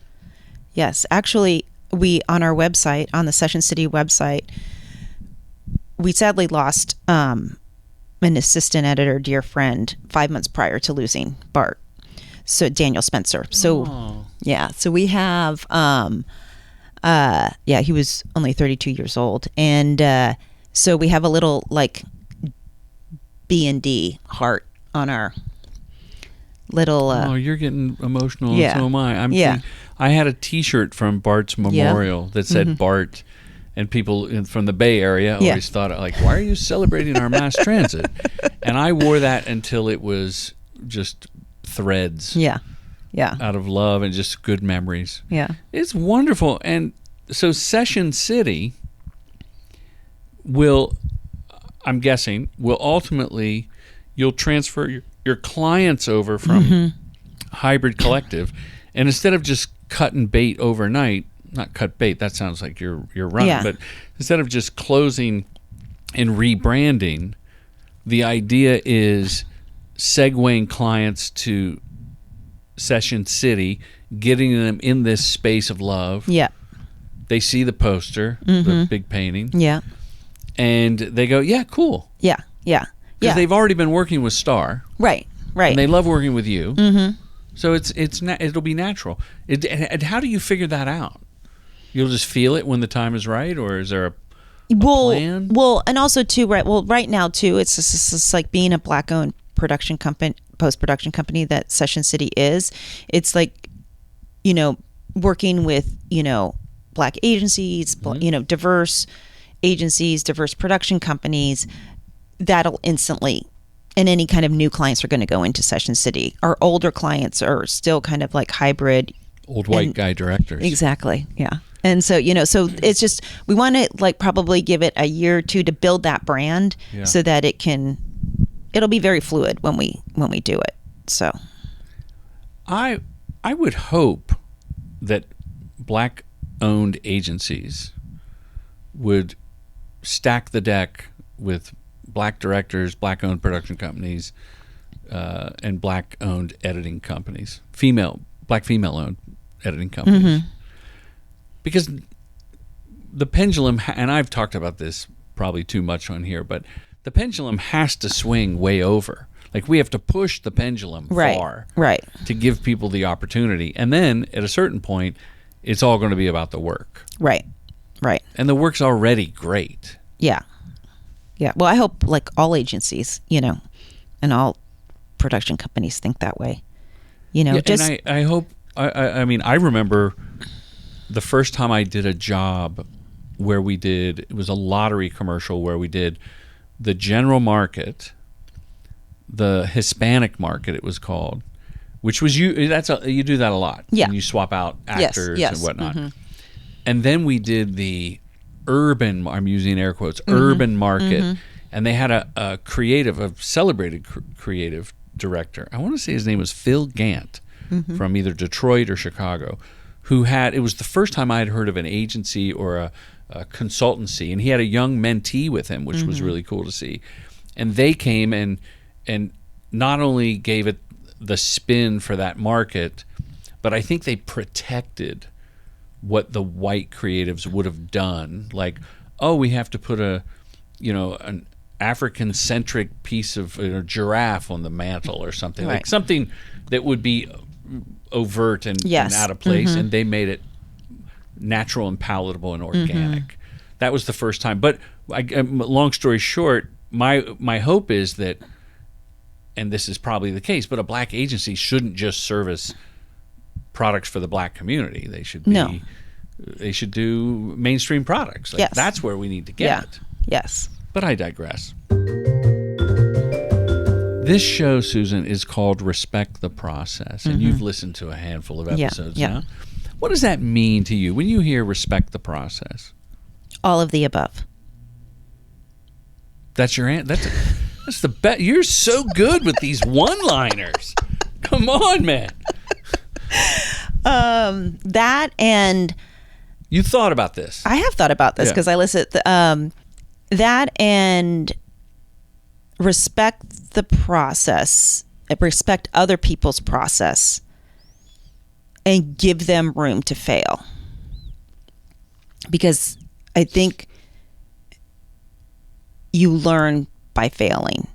Actually, we, on our website, on the Session City website, we sadly lost an assistant editor, dear friend, 5 months prior to losing Bart. So Daniel Spencer. So so we have he was only 32 years old, and so we have a little B&D heart on our little you're getting emotional. Yeah. So am I. I had a T-shirt from Bart's memorial that said Bart, and people from the Bay Area always thought, why are you celebrating our mass transit? And I wore that until it was just threads. Out of love and just good memories. Yeah. It's wonderful. And so Session City I'm guessing, will ultimately, you'll transfer your clients over from Hybrid Collective, and instead of just cutting bait overnight, not cut bait, that sounds like you're running, but instead of just closing and rebranding, the idea is segueing clients to Session City, getting them in this space of love. Yeah. They see the poster, the big painting. Yeah. And they go, yeah, cool. Yeah. Because they've already been working with Star. Right. And they love working with you. Mm-hmm. So it'll be natural. And how do you figure that out? You'll just feel it when the time is right, or is there a plan? Well, and also too, right. Well, right now too, it's just like being a Black-owned production company, post-production company that Session City is. It's like, working with Black agencies, diverse agencies, diverse production companies. That'll instantly, and any kind of new clients are going to go into Session City. Our older clients are still kind of like hybrid, old white guy directors. Exactly. Yeah. And so, so it's just, we want to probably give it a year or two to build that brand so that it'll be very fluid when we do it. So I would hope that Black-owned agencies would stack the deck with Black directors, Black-owned production companies, and Black-owned editing companies, Black female-owned editing companies. Because the pendulum, and I've talked about this probably too much on here, but the pendulum has to swing way over. Like, we have to push the pendulum far to give people the opportunity. And then at a certain point, it's all going to be about the work. Right. And the work's already great. Yeah. Well, I hope all agencies, and all production companies think that way. Just. And I hope. I mean, I remember the first time I did a job where it was a lottery commercial where we did the general market, the Hispanic market, it was called, which was you do that a lot. Yeah. And you swap out actors and whatnot. Mm-hmm. And then we did the urban, I'm using air quotes, urban market, and they had a celebrated creative director. I want to say his name was Phil Gant from either Detroit or Chicago, it was the first time I had heard of an agency or a consultancy, and he had a young mentee with him, which was really cool to see. And they came and not only gave it the spin for that market, but I think they protected what the white creatives would have done. Like, we have to put an African-centric piece of giraffe on the mantle or something, Right. like something that would be overt and Yes. out of place, and they made it natural and palatable and organic. That was the first time. But long story short, my hope is that, and this is probably the case, but a black agency shouldn't just service products for the black community. They should be. No. They should do mainstream products. Like, Yes. That's where we need to get. Yeah. Yes. But I digress. This show, Susan, is called Respect the Process, and you've listened to a handful of episodes now. What does that mean to you when you hear Respect the Process? All of the above. That's your answer. That's the best. You're so good with these one-liners. Come on, man. That, and You thought about this. I have thought about this because I listen. That and respect the process, respect other people's process, and give them room to fail. Because I think you learn by failing.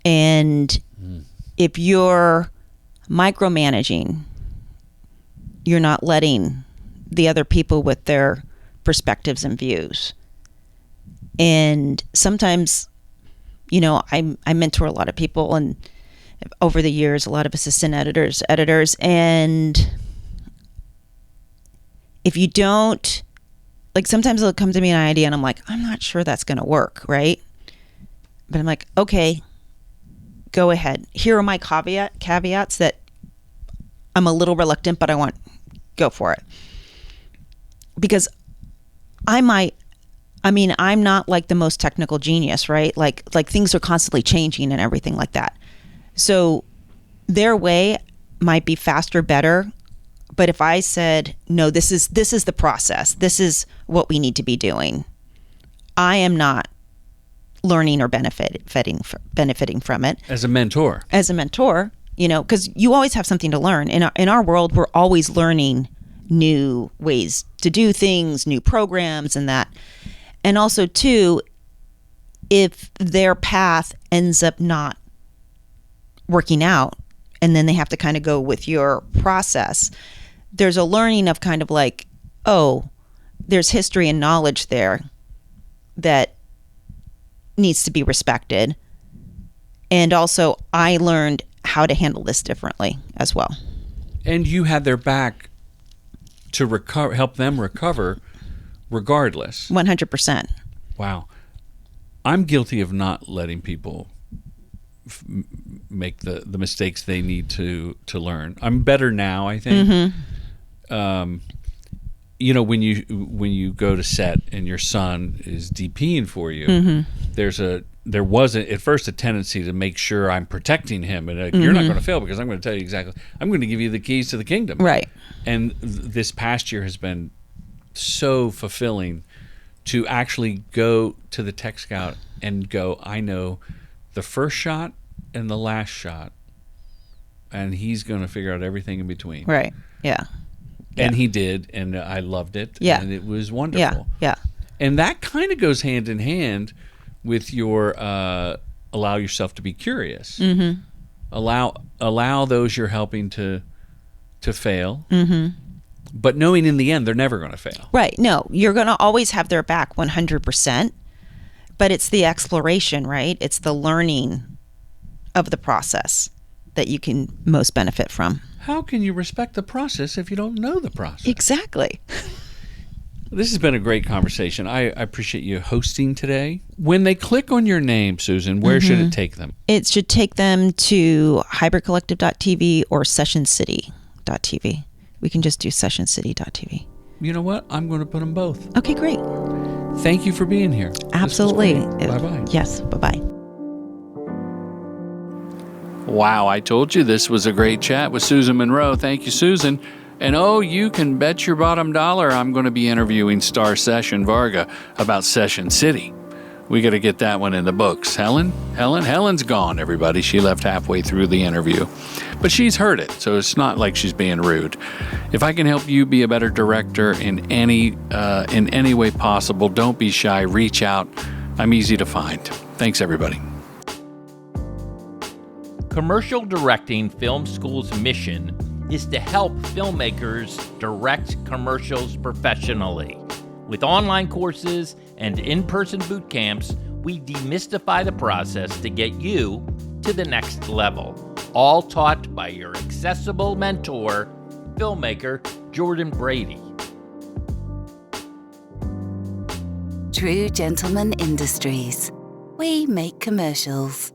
And if you're micromanaging, you're not letting the other people with their perspectives and views. And sometimes, I mentor a lot of people, and over the years, a lot of assistant editors, and if you don't, like, sometimes they'll come to me an idea and I'm like, I'm not sure that's going to work, right? But I'm like, okay, go ahead. Here are my caveats that I'm a little reluctant, but go for it. Because I'm not like the most technical genius, right? Like things are constantly changing and everything like that. So their way might be faster, better. But if I said, no, this is the process, this is what we need to be doing, I am not learning or benefiting from it. As a mentor, because you always have something to learn. In our world, we're always learning new ways to do things, new programs and that. And also, too, if their path ends up not working out and then they have to kind of go with your process, there's a learning of kind of like, oh, there's history and knowledge there that needs to be respected. And also, I learned how to handle this differently as well. And you had their back to help them recover regardless. 100%. Wow. I'm guilty of not letting people make the mistakes they need to learn. I'm better now, I think. When you go to set and your son is DPing for you, there was at first a tendency to make sure I'm protecting him, and you're not going to fail because I'm going to tell you exactly. I'm going to give you the keys to the kingdom. Right. And this past year has been so fulfilling to actually go to the tech scout and go, I know the first shot and the last shot, and he's going to figure out everything in between. Right. Yeah. And he did, and I loved it. Yeah. And it was wonderful. Yeah. And that kind of goes hand in hand with your allow yourself to be curious. Allow those you're helping to fail. But knowing in the end they're never going to fail. Right. No, you're going to always have their back 100%. But it's the exploration, right? It's the learning of the process that you can most benefit from. How can you respect the process if you don't know the process? Exactly. This has been a great conversation. I appreciate you hosting today. When they click on your name, Susan, where should it take them? It should take them to hybridcollective.tv or sessioncity.tv. We can just do sessioncity.tv. You know what? I'm going to put them both. Okay, great. Thank you for being here. Absolutely. Bye-bye. Yes, bye-bye. Wow, I told you this was a great chat with Susan Munro. Thank you, Susan. And you can bet your bottom dollar I'm going to be interviewing Star Session Varga about Session City. We got to get that one in the books. Helen's gone, everybody. She left halfway through the interview. But she's heard it, so it's not like she's being rude. If I can help you be a better director in any way possible, don't be shy. Reach out. I'm easy to find. Thanks, everybody. Commercial Directing Film School's mission is to help filmmakers direct commercials professionally. With online courses and in-person boot camps, we demystify the process to get you to the next level, all taught by your accessible mentor, filmmaker Jordan Brady. True Gentleman Industries. We make commercials.